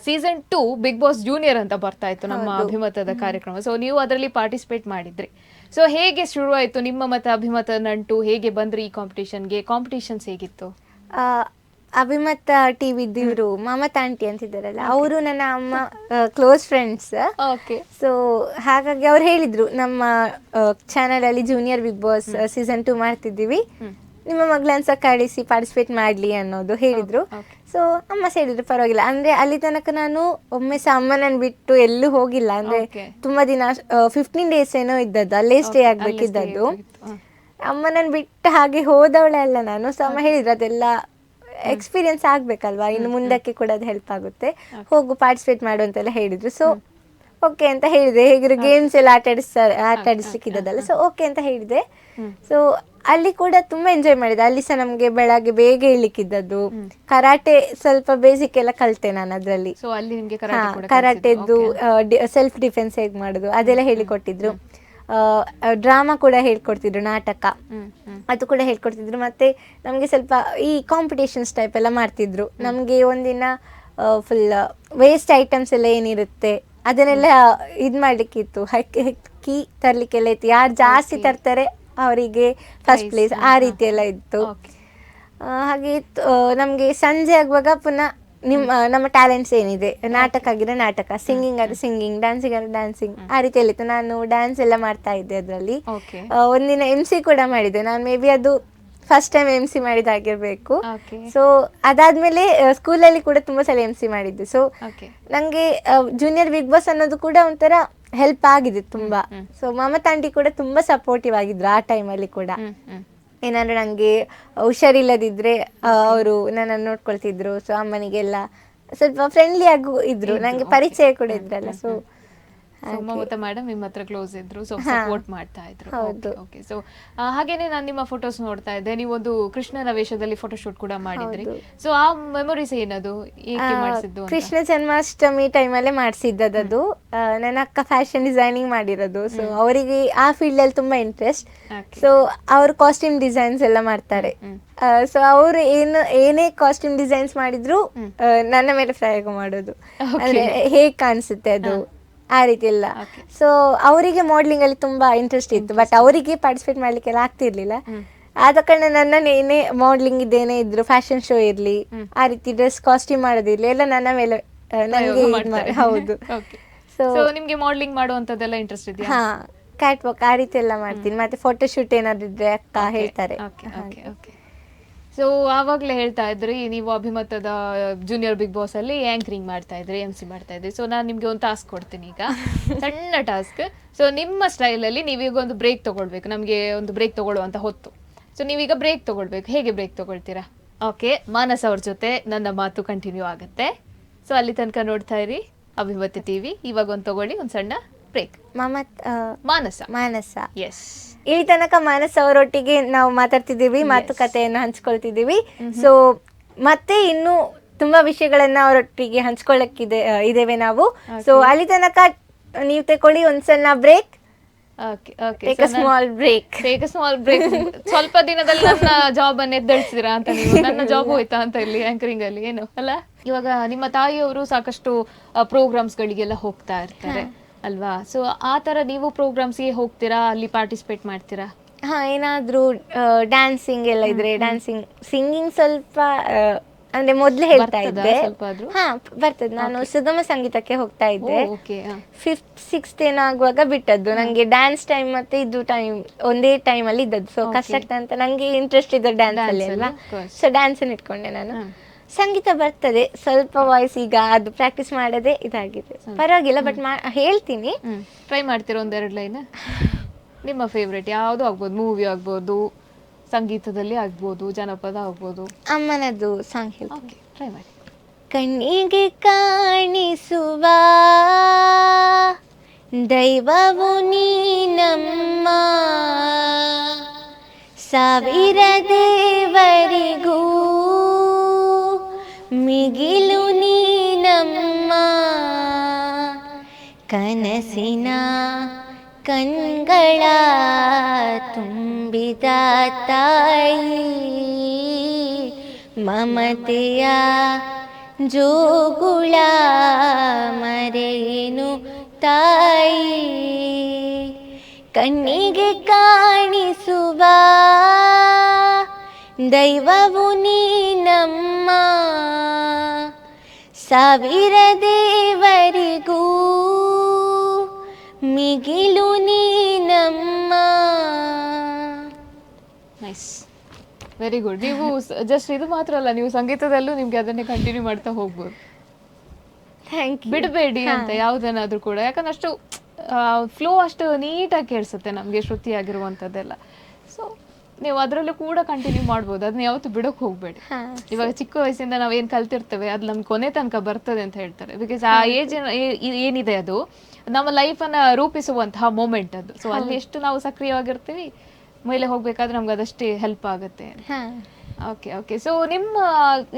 ಸೀಸನ್ 2 ಬಿಗ್ ಬಾಸ್ ಜೂನಿಯರ್ ಅಂತ ಬರ್ತಾ ಇತ್ತು ನಮ್ಮ ಅಭಿಮತದ ಕಾರ್ಯಕ್ರಮ. ಸೊ ನೀವು ಅದರಲ್ಲಿ ಪಾರ್ಟಿಸಿಪೇಟ್ ಮಾಡಿದ್ರಿ. ಸೊ ಹೇಗೆ ಶುರು ಆಯ್ತು ನಿಮ್ಮ ಮತ್ತೆ ಅಭಿಮತ ನಂಟು? ಹೇಗೆ ಬಂದ್ರಿ ಈ ಕಾಂಪಿಟೇಷನ್ಗೆ? ಕಾಂಪಿಟೇಷನ್ಸ್ ಹೇಗಿತ್ತು? ಅಭಿಮತ ಟಿವಿದ್ದು ಇವರು ಮಮತಾ ಆಂಟಿ ಅಂತಿದ್ದಾರಲ್ಲ, ಅವರು ನನ್ನ ಅಮ್ಮ ಕ್ಲೋಸ್ ಫ್ರೆಂಡ್ಸ್. ಓಕೆ. ಸೊ ಹಾಗಾಗಿ ಅವ್ರು ಹೇಳಿದ್ರು, ನಮ್ಮ ಚಾನಲ್ ಅಲ್ಲಿ ಜೂನಿಯರ್ ಬಿಗ್ ಬಾಸ್ ಸೀಸನ್ 2 ಮಾಡ್ತಿದ್ದೀವಿ, ನಿಮ್ಮ ಮಗಳನ್ನ ಸಹ ಕಳಿಸಿ ಪಾರ್ಟಿಸಿಪೇಟ್ ಮಾಡ್ಲಿ ಅನ್ನೋದು ಹೇಳಿದ್ರು. ಸೊ ಅಮ್ಮ ಸಹ ಹೇಳಿದ್ರು ಪರವಾಗಿಲ್ಲ. ಅಂದ್ರೆ ಅಲ್ಲಿ ತನಕ ನಾನು ಒಮ್ಮೆ ಸಹ ಅಮ್ಮನನ್ನು ಬಿಟ್ಟು ಎಲ್ಲೂ ಹೋಗಿಲ್ಲ. ಅಂದ್ರೆ ತುಂಬಾ ದಿನ 15 days ಏನೋ ಇದ್ದದ್ದು, ಅಲ್ಲೇ ಸ್ಟೇ ಆಗ್ಬೇಕಿದ್ದದ್ದು. ಅಮ್ಮನನ್ನು ಬಿಟ್ಟು ಹಾಗೆ ಹೋದವಳೆ ಅಲ್ಲ ನಾನು. ಸೊ ಅಮ್ಮ ಹೇಳಿದ್ರು ಅದೆಲ್ಲ ಎಕ್ಸ್ಪೀರಿಯನ್ಸ್ ಆಗ್ಬೇಕಲ್ವಾ, ಇನ್ನು ಮುಂದಕ್ಕೆ ಕೂಡ ಅದು ಹೆಲ್ಪ್ ಆಗುತ್ತೆ, ಹೋಗು ಪಾರ್ಟಿಸಿಪೇಟ್ ಮಾಡು ಅಂತೆಲ್ಲ ಹೇಳಿದ್ರು. ಸೊ ಓಕೆ ಅಂತ ಹೇಳಿದೆ. ಹೇಗಿರೋ ಗೇಮ್ಸ್ ಎಲ್ಲ ಆಟ ಆಡಿಸ್ಲಿಕ್ಕಿದ್ದದಲ್ಲ, ಸೊ ಓಕೆ ಅಂತ ಹೇಳಿದೆ. ಸೊ ಅಲ್ಲಿ ಕೂಡ ತುಂಬಾ ಎಂಜಾಯ್ ಮಾಡಿದೆ. ಅಲ್ಲಿ ಸಹ ನಮ್ಗೆ ಬೆಳಗ್ಗೆ ಬೇಗ ಇಳಿಕ್ಕಿದ್ದದ್ದು. ಕರಾಟೆ ಸ್ವಲ್ಪ ಬೇಸಿಕ್ ಎಲ್ಲ ಕಲಿತೆ ನಾನು ಅದ್ರಲ್ಲಿ. ಕರಾಟೆದ್ದು ಸೆಲ್ಫ್ ಡಿಫೆನ್ಸ್ ಹೇಗ್ ಮಾಡುದು ಅದೆಲ್ಲ ಹೇಳಿಕೊಟ್ಟಿದ್ರು. ಡ್ರಾಮಾ ಕೂಡ ಹೇಳ್ಕೊಡ್ತಿದ್ರು, ನಾಟಕ ಅದು ಕೂಡ ಹೇಳ್ಕೊಡ್ತಿದ್ರು. ಮತ್ತೆ ನಮ್ಗೆ ಸ್ವಲ್ಪ ಈ ಕಾಂಪಿಟೇಷನ್ಸ್ ಟೈಪ್ ಎಲ್ಲ ಮಾಡ್ತಿದ್ರು. ನಮ್ಗೆ ಒಂದಿನ ಫುಲ್ ವೇಸ್ಟ್ ಐಟಮ್ಸ್ ಎಲ್ಲ ಏನಿರುತ್ತೆ ಅದನ್ನೆಲ್ಲ ಇದ್ ಮಾಡ್ಲಿಕ್ಕಿತ್ತು, ಹಕ್ಕಿ ತರ್ಲಿಕ್ಕೆಲ್ಲ ಇತ್ತು. ಯಾರು ಜಾಸ್ತಿ ತರ್ತಾರೆ ಅವರಿಗೆ ಫಸ್ಟ್ ಪ್ಲೇಸ್, ಆ ರೀತಿ ಎಲ್ಲ ಇತ್ತು. ಹಾಗೆ ನಮ್ಗೆ ಸಂಜೆ ಆಗುವಾಗ ಪುನಃ ನಮ್ಮ ಟ್ಯಾಲೆಂಟ್ಸ್ ಏನಿದೆ, ನಾಟಕ ಆಗಿದ್ರೆ ನಾಟಕ, ಸಿಂಗಿಂಗ್ ಆದ್ರೆ ಸಿಂಗಿಂಗ್, ಡ್ಯಾನ್ಸಿಂಗ್ ಆದ್ರೆ ಡ್ಯಾನ್ಸಿಂಗ್, ಆ ರೀತಿಯಲ್ಲಿತ್ತು. ನಾನು ಡ್ಯಾನ್ಸ್ ಎಲ್ಲ ಮಾಡ್ತಾ ಇದ್ದೆ ಅದರಲ್ಲಿ. ಒಂದಿನ MC ಕೂಡ ಮಾಡಿದ್ದೆ ನಾನು. ಮೇ ಬಿ ಅದು ಫಸ್ಟ್ ಟೈಮ್ MC ಮಾಡಿದಾಗಿರ್ಬೇಕು. ಸೊ ಅದಾದ್ಮೇಲೆ ಸ್ಕೂಲಲ್ಲಿ ಕೂಡ ತುಂಬಾ ಸಲ MC ಮಾಡಿದ್ದೆ. ಸೊ ನಂಗೆ ಜೂನಿಯರ್ ಬಿಗ್ ಬಾಸ್ ಅನ್ನೋದು ಕೂಡ ಒಂಥರ ಹೆಲ್ಪ್ ಆಗಿದೆ ತುಂಬಾ. ಸೊ ಮಮತಾ ಆಂಟಿ ಕೂಡ ತುಂಬಾ ಸಪೋರ್ಟಿವ್ ಆಗಿದ್ರು ಆ ಟೈಮಲ್ಲಿ ಕೂಡ. ಏನಾದ್ರು ನಂಗೆ ಹುಷಾರಿಲ್ಲದಿದ್ರೆ ಅವರು ನನ್ನನ್ನು ನೋಡ್ಕೊಳ್ತಿದ್ರು. ಸೊ ಅಮ್ಮನಿಗೆಲ್ಲ ಸ್ವಲ್ಪ ಫ್ರೆಂಡ್ಲಿ ಆಗಿ ಇದ್ರು, ನಂಗೆ ಪರಿಚಯ ಕೂಡ ಇದ್ರಲ್ಲ. ಸೊ ಮಮತಾ ಮೇಡಮ್ ನಿಮ್ಮ ಹತ್ರ ಕ್ಲೋಸ್ ಇದ್ರು, ಸೊ ಸಪೋರ್ಟ್ ಮಾಡ್ತಾ ಇದ್ರು. ಓಕೆ. ಸೊ ಹಾಗೇನೆ ನಾನು ನಿಮ್ಮ ಫೋಟೋಸ್ ನೋಡ್ತಾ ಇದ್ದೆ, ನೀವೊಂದು ಕೃಷ್ಣನ ವೇಷದಲ್ಲಿ ಫೋಟೋಶೂಟ್ ಕೂಡ ಮಾಡಿದ್ರಿ. ಸೊ ಆ ಮೆಮೊರೀಸ್ ಏನದು, ಏಕೆ ಮಾಡಿಸಿದ್ದು? ಕೃಷ್ಣ ಜನ್ಮಾಷ್ಟಮಿ ಟೈಮಲ್ಲೇ ಮಾಡಿಸಿದ್ದದು. ನನ್ನ ಅಕ್ಕ ಫ್ಯಾಷನ್ ಡಿಸೈನಿಂಗ್ ಮಾಡಿರೋದು. ಸೊ ಅವರಿಗೆ ಆ ಫೀಲ್ಡ್ ಅಲ್ಲಿ ತುಂಬಾ ಇಂಟ್ರೆಸ್ಟ್. ಸೊ ಅವರು ಕಾಸ್ಟ್ಯೂಮ್ ಡಿಸೈನ್ಸ್ ಎಲ್ಲ ಮಾಡ್ತಾರೆ. ಸೊ ಅವರು ಏನೇ ಕಾಸ್ಟ್ಯೂಮ್ ಡಿಸೈನ್ಸ್ ಮಾಡಿದ್ರು ನನ್ನ ಮೇಲೆ ಪ್ರಯೋಗ ಮಾಡೋದು, ಅಂದ್ರೆ ಹೇಗ್ ಕಾಣಿಸುತ್ತೆ ಅದು, ಆ ರೀತಿ ಎಲ್ಲ. ಸೊ ಅವರಿಗೆ ಮಾಡ್ಲಿಂಗ್ ಅಲ್ಲಿ ತುಂಬಾ ಇಂಟ್ರೆಸ್ಟ್ ಇತ್ತು, ಬಟ್ ಅವರಿಗೆ ಪಾರ್ಟಿಸಿಪೇಟ್ ಮಾಡ್ಲಿಕ್ಕೆಲ್ಲ ಆಗ್ತಿರ್ಲಿಲ್ಲ. ಆದ ಕಾರಣ ನನ್ನ ಏನೇ ಮಾಡ್ಲಿಂಗ್ ಇದೇನೇ ಇದ್ರು, ಫ್ಯಾಷನ್ ಶೋ ಇರ್ಲಿ, ಆ ರೀತಿ ಡ್ರೆಸ್ ಕಾಸ್ಟ್ಯೂಮ್ ಮಾಡೋದಿರ್ಲಿ, ಎಲ್ಲ ನನ್ನ ಮೇಲೆ ನನಗೆ. ಹೌದು. ಸೊ ನಿಮ್ಗೆ ಮಾಡ್ಲಿಂಗ್ ಮಾಡುವಂತದ್ದೆಲ್ಲ ಇಂಟ್ರೆಸ್ಟ್ ಇದೆಯಾ? ಹಾ, ಕ್ಯಾಟ್ ವಾಕ್ ಆ ರೀತಿ ಎಲ್ಲ ಮಾಡ್ತೀನಿ. ಮತ್ತೆ ಫೋಟೋ ಶೂಟ್ ಏನಾದ್ರು ಇದ್ರೆ ಅಕ್ಕ ಹೇಳ್ತಾರೆ. ಸೊ ಆವಾಗಲೇ ಹೇಳ್ತಾ ಇದ್ರಿ ನೀವು ಅಭಿಮತದ ಜೂನಿಯರ್ ಬಿಗ್ ಬಾಸ್ ಅಲ್ಲಿ ಆಂಕರಿಂಗ್ ಮಾಡ್ತಾ ಇದ್ರಿ, MC ಮಾಡ್ತಾ ಇದ್ರಿ. ಸೊ ನಾನು ನಿಮ್ಗೆ ಒಂದು ಟಾಸ್ಕ್ ಕೊಡ್ತೀನಿ ಈಗ, ಸಣ್ಣ ಟಾಸ್ಕ್. ಸೊ ನಿಮ್ಮ ಸ್ಟೈಲಲ್ಲಿ ನೀವೀಗ ಒಂದು ಬ್ರೇಕ್ ತಗೊಳ್ಬೇಕು, ನಮಗೆ ಒಂದು ಬ್ರೇಕ್ ತಗೊಳ್ಳುವಂತ ಹೊತ್ತು. ಸೊ ನೀವೀಗ ಬ್ರೇಕ್ ತಗೊಳ್ಬೇಕು, ಹೇಗೆ ಬ್ರೇಕ್ ತಗೊಳ್ತೀರಾ? ಓಕೆ, ಮಾನಸ್ ಅವ್ರ ಜೊತೆ ನನ್ನ ಮಾತು ಕಂಟಿನ್ಯೂ ಆಗುತ್ತೆ. ಸೊ ಅಲ್ಲಿ ತನಕ ನೋಡ್ತಾ ಇರಿ ಅಭಿಮತ TV. ಇವಾಗ ಒಂದು ತಗೊಳ್ಳಿ, ಒಂದು ಸಣ್ಣ ಬ್ರೇಕ್. ಮಾನಸ. ಎಸ್, ಇಲ್ಲಿ ತನಕ ಮಾನಸ್ ಅವರೊಟ್ಟಿಗೆ ನಾವು ಮಾತಾಡ್ತಿದ್ದೀವಿ, ಮಾತುಕತೆಯನ್ನು ಹಂಚ್ಕೊಳ್ತಿದ್ದೀವಿ. ಸೊ ಮತ್ತೆ ಇನ್ನು ತುಂಬಾ ವಿಷಯಗಳನ್ನ ಅವರೊಟ್ಟಿಗೆ ಹಂಚ್ಕೊಳ್ಳಕ್ಕಿದೆ ಇದೇವೆ ನಾವು. ಸೊ ಅಲ್ಲಿ ತನಕ ನೀವು ತಕೊಳ್ಳಿ ಒಂದು ಸಣ್ಣ ಬ್ರೇಕ್. Small break. ಸ್ವಲ್ಪ ದಿನದಲ್ಲಿ ನನ್ನ ಜಾಬ್ ಅನ್ನು ಎದ್ದೇಳಿಸಿರಾ ಅಂತ ನೀವು? ನನ್ನ ಜಾಬ್ ಹೋಯ್ತಾ ಅಂತ ಇಲ್ಲಿ ಆಂಕರಿಂಗ್ ಅಲ್ಲಿ, ಏನು ಅಲ್ಲ? ಇವಾಗ ನಿಮ್ಮ ತಾಯಿಯವರು ಸಾಕಷ್ಟು ಪ್ರೋಗ್ರಾಮ್ಸ್ ಗಳಿಗೆಲ್ಲ ಹೋಗ್ತಾ ಇರ್ತಾರೆ ಅಲ್ವಾ? ಸೊ ಆ ತರ ನೀವು ಪ್ರೋಗ್ರಾಮ್ಸ್ಗೆ ಹೋಗ್ತೀರಾ, ಅಲ್ಲಿ ಪಾರ್ಟಿಸಿಪೇಟ್ ಮಾಡ್ತೀರಾ? ಹಾ, ಏನಾದ್ರೂ ಡ್ಯಾನ್ಸಿಂಗ್ ಎಲ್ಲ ಇದ್ರೆ ಡ್ಯಾನ್ಸಿಂಗ್, ಸಿಂಗಿಂಗ್ ಸ್ವಲ್ಪ ಅಂದ್ರೆ ಮೊದ್ಲು ಹೇಳ್ತಾ ಇದ್ದೆ. ಹಾ ಬರ್ತದೆ. ನಾನು ಸುಗಮ ಸಂಗೀತಕ್ಕೆ ಹೋಗ್ತಾ ಇದ್ದೆ. 5th 6th ಏನಾಗುವಾಗ ಬಿಟ್ಟದ್ದು. ನಂಗೆ ಡ್ಯಾನ್ಸ್ ಟೈಮ್ ಮತ್ತೆ ಇದು ಟೈಮ್ ಒಂದೇ ಟೈಮ್ ಅಲ್ಲಿ ಇದ್ದದ್ದು. ಸೊ ಕಷ್ಟ ಆಗ್ತದೆ ಅಂತ ನಂಗೆ ಇಂಟ್ರೆಸ್ಟ್ ಇದೆ ಡ್ಯಾನ್ಸ್ ಅಲ್ಲಿ ಅಲ್ವಾ. ಸೊ ಡ್ಯಾನ್ಸ್ ಇಟ್ಕೊಂಡೆ ನಾನು. ಸಂಗೀತ ಬರ್ತದೆ ಸ್ವಲ್ಪ, ವಾಯ್ಸ್ ಈಗ ಅದು ಪ್ರಾಕ್ಟೀಸ್ ಮಾಡದೆ ಇದಾಗಿದೆ, ಪರವಾಗಿಲ್ಲ. ಬಟ್ ಹೇಳ್ತೀನಿ. ಟ್ರೈ ಮಾಡ್ತೀರಾ ಒಂದೆರಡು ಲೈನ್? ನಿಮ್ಮ ಫೇವ್ರೇಟ್ ಯಾವುದು ಆಗ್ಬೋದು, ಮೂವಿ ಆಗ್ಬೋದು, ಸಂಗೀತದಲ್ಲಿ ಆಗ್ಬೋದು, ಜನಪದ ಆಗ್ಬೋದು. ಅಮ್ಮನದು ಸಾಂಗ್ ಹೇಳ್ತೀನಿ, ಟ್ರೈ ಮಾಡಿ. ಕಣ್ಣಿಗೆ ಕಾಣಿಸುವ ದೈವವು ನೀನಮ್ಮ, ಸಾವಿರ ದೇವರಿಗೂ ಮಿಗಿಲು ನೀನಮ್ಮ, ಕನಸಿನ ಕಣ್ಗಳ ತುಂಬಿದ ತಾಯಿ, ಮಮತೆಯ ಜೋಗುಳ ಮರೆಯೇನು ತಾಯಿ, ಕಣ್ಣಿಗೆ ಕಾಣಿಸುವ ದೈವವು ನೀನಮ್ಮ, ಸಾವಿರ ದೇವರಿಗೂ ಮಿಗಿಲು ನೀನಮ್ಮ. Nice, very good. ನೀವು ಜಸ್ಟ್ ಇದು ಮಾತ್ರ ಅಲ್ಲ, ನೀವು ಸಂಗೀತದಲ್ಲೂ ನಿಮ್ಗೆ ಅದನ್ನೇ ಕಂಟಿನ್ಯೂ ಮಾಡ್ತಾ ಹೋಗ್ಬೋದು. Thank you. ಬಿಡಬೇಡಿ ಅಂತ ಯಾವ್ದನ್ನಾದ್ರೂ ಕೂಡ, ಯಾಕಂದ್ರೆ ಅಷ್ಟು ಫ್ಲೋ ಅಷ್ಟು ನೀಟಾಗಿ ಕೇಳಿಸುತ್ತೆ ನಮಗೆ ಶ್ರುತಿ ಆಗಿರುವಂಥದ್ದೆಲ್ಲ. ಸೊ ನೀವು ಅದರಲ್ಲೂ ಕೂಡ ಕಂಟಿನ್ಯೂ ಮಾಡ್ಬೋದು, ಅದನ್ನ ಯಾವತ್ತೂ ಬಿಡೋಕೆ ಹೋಗ್ಬೇಡಿ. ಇವಾಗ ಚಿಕ್ಕ ವಯಸ್ಸಿಂದ ನಾವು ಏನು ಕಲ್ತಿರ್ತೇವೆ ಅದು ನಮ್ಗೆ ಕೊನೆ ತನಕ ಬರ್ತದೆ ಅಂತ ಹೇಳ್ತಾರೆ. ಬಿಕಾಸ್ ಆ ಏಜ್ ಏನಿದೆ ಅದು ನಮ್ಮ ಲೈಫನ್ನು ರೂಪಿಸುವಂತಹ ಮೂಮೆಂಟ್ ಅದು. ಸೊ ಅಲ್ಲಿ ಎಷ್ಟು ನಾವು ಸಕ್ರಿಯವಾಗಿರ್ತೀವಿ, ಮೇಲೆ ಹೋಗ್ಬೇಕಾದ್ರೆ ನಮ್ಗೆ ಅದಷ್ಟೇ ಹೆಲ್ಪ್ ಆಗುತ್ತೆ. Okay okay. ಸೊ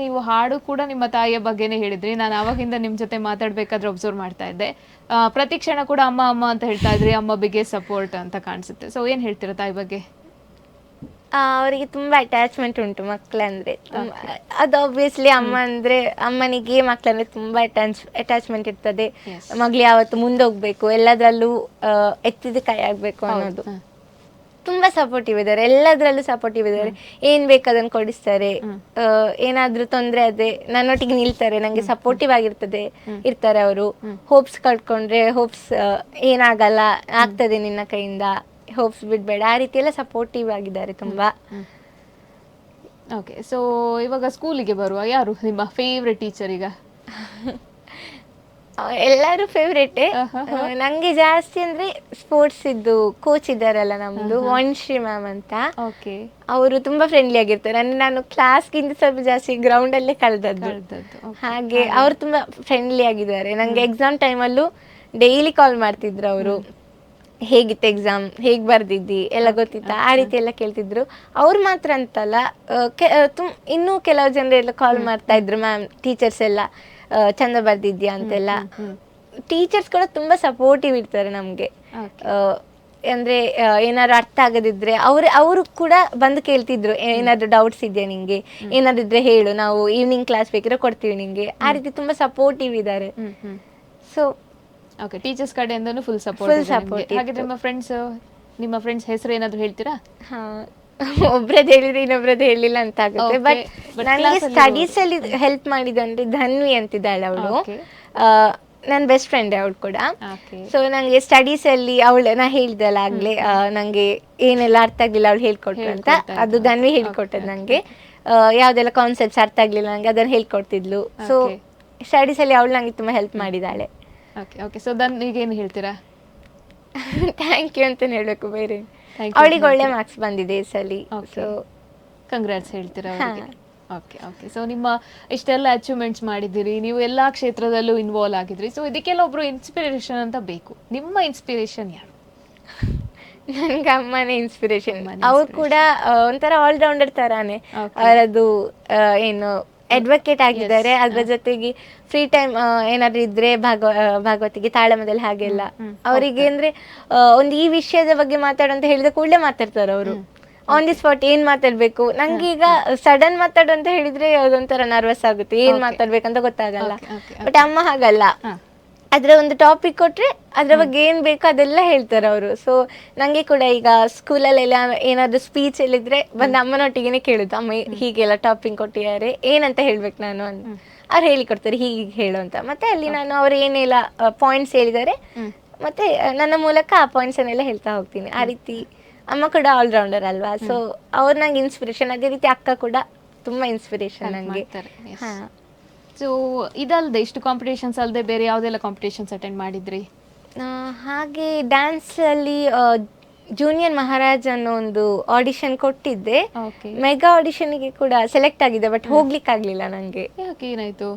ನೀವು ಹಾಡು ಕೂಡ ನಿಮ್ಮ ತಾಯಿಯ ಬಗ್ಗೆನೇ ಹೇಳಿದ್ರಿ. ನಾನು ಆವಾಗಿಂದ ನಿಮ್ಮ ಜೊತೆ ಮಾತಾಡ್ಬೇಕಾದ್ರೆ ಒಬ್ಸರ್ವ್ ಮಾಡ್ತಾ ಇದ್ದೆ, ಪ್ರತಿ ಕ್ಷಣ ಕೂಡ ಅಮ್ಮ ಅಮ್ಮ ಅಂತ ಹೇಳ್ತಾ ಇದ್ರಿ. ಅಮ್ಮ ಬಿಗ್ಗೆ ಸಪೋರ್ಟ್ ಅಂತ ಕಾಣಿಸುತ್ತೆ. ಸೊ ಏನ್ ಹೇಳ್ತೀರಾ ತಾಯಿ ಬಗ್ಗೆ? ಅವರಿಗೆ ತುಂಬಾ ಅಟ್ಯಾಚ್ಮೆಂಟ್ ಉಂಟು ಮಕ್ಕಳಂದ್ರೆ. ಅದು ಆಬ್ವಿಯಸ್ಲಿ ಅಮ್ಮ ಅಂದ್ರೆ, ಅಮ್ಮನಿಗೆ ಮಕ್ಕಳಂದ್ರೆ ತುಂಬಾ ಅಟ್ಯಾಚ್ಮೆಂಟ್ ಇರ್ತದೆ. ಮಗಳು ಯಾವತ್ತು ಮುಂದೋಗ್ಬೇಕು, ಎಲ್ಲದರಲ್ಲೂ ಎತ್ತಿದ ಕೈ ಆಗ್ಬೇಕು ಅನ್ನೋದು. ತುಂಬಾ ಸಪೋರ್ಟಿವ್ ಇದ್ದಾರೆ, ಎಲ್ಲದರಲ್ಲೂ ಸಪೋರ್ಟಿವ್ ಇದ್ದಾರೆ. ಏನ್ ಬೇಕು ಅದನ್ನ ಕೊಡಿಸ್ತಾರೆ. ಏನಾದ್ರೂ ತೊಂದ್ರೆ ಅದೇ ನನ್ನೊಟ್ಟಿಗೆ ನಿಲ್ತಾರೆ, ನಂಗೆ ಸಪೋರ್ಟಿವ್ ಆಗಿರ್ತದೆ ಇರ್ತಾರೆ ಅವರು. ಹೋಪ್ಸ್ ಕಳ್ಕೊಂಡ್ರೆ ಹೋಪ್ಸ್ ಏನಾಗಲ್ಲ, ಆಗ್ತದೆ ನಿನ್ನ ಕೈಯಿಂದ, ಹೋಪ್ಸ್ ಬಿಡ್ಬೇಡ, ಆ ರೀತಿ ಎಲ್ಲ ಸಪೋರ್ಟಿವ್ ಆಗಿದ್ದಾರೆ ತುಂಬಾ. ಓಕೆ. ಸೊ ಇವಾಗ ಸ್ಕೂಲಿಗೆ ಬರುವ, ಯಾರು ನಿಮ್ಮ ಫೇವ್ರೆಟ್ ಟೀಚರ್ ಈಗ? ಎಲ್ಲರೂ ಫೇವ್ರೇಟೇ. ನಂಗೆ ಜಾಸ್ತಿ ಅಂದ್ರೆ ಸ್ಪೋರ್ಟ್ಸ್ ಇದ್ದು ಕೋಚ್ ಇದ್ದಾರಲ್ಲ ನಮ್ದು, ವಾಣಿಶ್ರೀ ಮ್ಯಾಮ್ ಅಂತ. ಅವರು ತುಂಬಾ ಫ್ರೆಂಡ್ಲಿ ಆಗಿರ್ತಾರೆ. ಅಂದ್ರೆ ನಾನು ಕ್ಲಾಸ್ಗಿಂತ ಸ್ವಲ್ಪ ಜಾಸ್ತಿ ಗ್ರೌಂಡ್ ಅಲ್ಲೇ ಕಳೆದದ್ದು. ಹಾಗೆ ಅವ್ರು ತುಂಬಾ ಫ್ರೆಂಡ್ಲಿ ಆಗಿದ್ದಾರೆ. ನಂಗೆ ಎಕ್ಸಾಮ್ ಟೈಮಲ್ಲೂ ಡೈಲಿ ಕಾಲ್ ಮಾಡ್ತಿದ್ರು ಅವರು. ಹೇಗಿತ್ತು ಎಕ್ಸಾಮ್, ಹೇಗ್ ಬರ್ದಿದ್ದಿ, ಎಲ್ಲ ಗೊತ್ತಿತ್ತ, ಆ ರೀತಿ ಎಲ್ಲ ಕೇಳ್ತಿದ್ರು. ಅವ್ರು ಮಾತ್ರ ಅಂತಲ್ಲ, ಇನ್ನೂ ಕೆಲವು ಜನರೆಲ್ಲ ಕಾಲ್ ಮಾಡ್ತಾ ಇದ್ರು, ಮ್ಯಾಮ್ ಟೀಚರ್ಸ್ ಎಲ್ಲ ಚಂದ ಬರ್ದಿದ್ಯಾ ಅಂತೆಲ್ಲ. ಟೀಚರ್ಸ್ ಕೂಡ ತುಂಬಾ ಸಪೋರ್ಟಿವ್ ಇರ್ತಾರೆ ನಮ್ಗೆ. ಅಂದ್ರೆ ಏನಾದ್ರು ಅರ್ಥ ಆಗದಿದ್ರೆ ಅವರು ಕೂಡ ಬಂದು ಕೇಳ್ತಿದ್ರು, ಏನಾದ್ರು ಡೌಟ್ಸ್ ಇದೆಯಾ ನಿಂಗೆ, ಏನಾದ್ರು ಇದ್ರೆ ಹೇಳು, ನಾವು ಈವ್ನಿಂಗ್ ಕ್ಲಾಸ್ ಬೇಕಿದ್ರೆ ಕೊಡ್ತೀವಿ ನಿಂಗೆ. ಆ ರೀತಿ ತುಂಬಾ ಸಪೋರ್ಟಿವ್ ಇದ್ದಾರೆ. ಸೊ ಓಕೆ, ಟೀಚರ್ಸ್ ಕಡೆಯಿಂದನೂ ಫುಲ್ ಸಪೋರ್ಟ್. ಹಾಗೆ ನಿಮ್ಮ ಫ್ರೆಂಡ್ಸ್ ಹೆಸರು ಏನಾದ್ರು ಹೇಳ್ತೀರಾ? ಒಬ್ರದ್ದು ಹೇಳಿದ್ರೆ ಇನ್ನೊಬ್ರದ್ದು ಹೇಳಿಲ್ಲ ಅಂತ ಆಗುತ್ತೆ. ಬಟ್ ನನಗೆ ಸ್ಟಡೀಸ್ ಅಲ್ಲಿ ಹೆಲ್ಪ್ ಮಾಡಿದಂದ್ರೆ ಧನ್ವಿ ಅಂತಿದ್ದಾಳೆ ಅವಳು, ನನ್ನ ಬೆಸ್ಟ್ ಫ್ರೆಂಡ್ ಅವಳು ಕೂಡ. ಸೊ ನಂಗೆ ಸ್ಟಡೀಸ್ ಅಲ್ಲಿ ನಾ ಹೇಳಿದಲ್ಲ ಆಗ್ಲೇ, ನಂಗೆ ಏನೆಲ್ಲ ಅರ್ಥ ಆಗ್ಲಿಲ್ಲ ಅವಳು ಹೇಳ್ಕೊಟ್ರು ಅಂತ, ಅದು ಧನ್ವಿ ಹೇಳ್ಕೊಟ್ಟದ್ದು ನಂಗೆ. ಯಾವ್ದೆಲ್ಲ ಕಾನ್ಸೆಪ್ಟ್ಸ್ ಅರ್ಥ ಆಗ್ಲಿಲ್ಲ ನಂಗೆ ಅದನ್ನ ಹೇಳ್ಕೊಡ್ತಿದ್ಲು. ಸೊ ಸ್ಟಡೀಸ್ ಅಲ್ಲಿ ಅವಳು ನಂಗೆ ತುಂಬಾ ಹೆಲ್ಪ್ ಮಾಡಿದಾಳೆ. ಓಕೆ. ಸೊ ಈಗ ಏನು ಹೇಳ್ತೀರಾ? ಥ್ಯಾಂಕ್ ಯು ಅಂತ ಹೇಳ್ಬೇಕು, ಬೇರೆ. ಅವಳಿಗೆ ಒಳ್ಳೆ ಮಾರ್ಕ್ಸ್ ಬಂದಿದೆ ಈ ಸಲ. ಸೊ ಕಂಗ್ರಾಟ್ಸ್ ಹೇಳ್ತೀರಾ ಅವರಿಗೆ? Okay okay. ಸೊ ನಿಮ್ಮ ಇಷ್ಟೆಲ್ಲ ಅಚೀವ್ಮೆಂಟ್ಸ್ ಮಾಡಿದ್ದೀರಿ, ನೀವು ಎಲ್ಲಾ ಕ್ಷೇತ್ರದಲ್ಲೂ ಇನ್ವಾಲ್ವ್ ಆಗಿದ್ರಿ. ಸೊ ಇದಕ್ಕೆಲ್ಲ ಒಬ್ರು ಇನ್ಸ್ಪಿರೇಷನ್ ಅಂತ ಬೇಕು. ನಿಮ್ಮ ಇನ್ಸ್ಪಿರೇಷನ್ ಯಾರು? ನನ್ಗೆ ಅಮ್ಮನೇ ಇನ್ಸ್ಪಿರೇಷನ್. ಅವ್ರು ಕೂಡ ಒಂಥರ ಆಲ್ರೌಂಡರ್ ತರಾನೇ. ಅವರದು ಏನು ಅಡ್ವೊಕೇಟ್ ಆಗಿದ್ದಾರೆ, ಅದ್ರ ಜೊತೆಗೆ ಫ್ರೀ ಟೈಮ್ ಏನಾದ್ರು ಇದ್ರೆ ಭಾಗವತಿಗೆ ತಾಳಮದಲ್ಲಿ ಹಾಗೆಲ್ಲ. ಅವರಿಗೆ ಅಂದ್ರೆ ಒಂದು ಈ ವಿಷಯದ ಬಗ್ಗೆ ಮಾತಾಡು ಅಂತ ಹೇಳಿದ ಕೂಡಲೇ ಮಾತಾಡ್ತಾರೆ ಅವರು, ಆನ್ ದಿ ಸ್ಪಾಟ್. ಏನ್ ಮಾತಾಡ್ಬೇಕು, ನಂಗೆ ಈಗ ಸಡನ್ ಮಾತಾಡು ಅಂತ ಹೇಳಿದ್ರೆ ಅದೊಂಥರ ನರ್ವಸ್ ಆಗುತ್ತೆ, ಏನ್ ಮಾತಾಡ್ಬೇಕಂತ ಗೊತ್ತಾಗಲ್ಲ. ಬಟ್ ಅಮ್ಮ ಹಾಗಲ್ಲ, ಅದ್ರ ಒಂದು ಟಾಪಿಕ್ ಕೊಟ್ರೆ ಅದ್ರ ಬಗ್ಗೆ ಏನ್ ಬೇಕೋ ಅದೆಲ್ಲ ಹೇಳ್ತಾರೆ ಅವರು. ಸೊ ನಂಗೆ ಕೂಡ ಈಗ ಸ್ಕೂಲಲ್ಲೆಲ್ಲ ಏನಾದ್ರು ಸ್ಪೀಚ್ ಹೇಳಿದ್ರೆ ಬಂದು ಅಮ್ಮನೊಟ್ಟಿಗೆನೆ ಕೇಳುದು, ಅಮ್ಮ ಹೀಗೆಲ್ಲ ಟಾಪಿಕ್ ಕೊಟ್ಟಿದ್ದಾರೆ, ಏನಂತ ಹೇಳ್ಬೇಕು ನಾನು ಅಂತ. ಅವ್ರು ಹೇಳಿಕೊಡ್ತಾರೆ ಹೀಗೆ ಹೇಳು ಅಂತ. ಮತ್ತೆ ಅಲ್ಲಿ ನಾನು ಅವ್ರು ಏನೆಲ್ಲ ಪಾಯಿಂಟ್ಸ್ ಹೇಳಿದ್ದಾರೆ, ಮತ್ತೆ ನನ್ನ ಮೂಲಕ ಆ ಪಾಯಿಂಟ್ಸ್ ಅನ್ನೆಲ್ಲ ಹೇಳ್ತಾ ಹೋಗ್ತೀನಿ. ಆ ರೀತಿ ಅಮ್ಮ ಕೂಡ ಆಲ್ರೌಂಡರ್ ಅಲ್ವಾ, ಸೊ ಅವ್ರು ನಂಗೆ ಇನ್ಸ್ಪಿರೇಷನ್. ಅದೇ ರೀತಿ ಅಕ್ಕ ಕೂಡ ತುಂಬಾ ಇನ್ಸ್ಪಿರೇಷನ್ ನಂಗೆ. ಸೊ ಇದಲ್ಲದೆ ಇಷ್ಟು ಕಾಂಪಿಟೇಷನ್ಸ್ ಅಲ್ಲದೆ ಬೇರೆ ಯಾವುದೆಲ್ಲ ಕಾಂಪಿಟೇಷನ್ಸ್ ಅಟೆಂಡ್ ಮಾಡಿದ್ರಿ? ಹಾಗೆ ಡ್ಯಾನ್ಸ್ ಅಲ್ಲಿ ಜೂನಿಯರ್ ಮಹಾರಾಜ್ ಅನ್ನೋ ಒಂದು ಆಡಿಷನ್ ಕೊಟ್ಟಿದ್ದೆ. ಮೆಗಾ ಆಡಿಷನ್ಗೆ ಕೂಡ ಸೆಲೆಕ್ಟ್ ಆಗಿದೆ, ಬಟ್ ಹೋಗ್ಲಿಕ್ಕೆ ಆಗ್ಲಿಲ್ಲ ನಂಗೆ. ಏನಾಯ್ತು?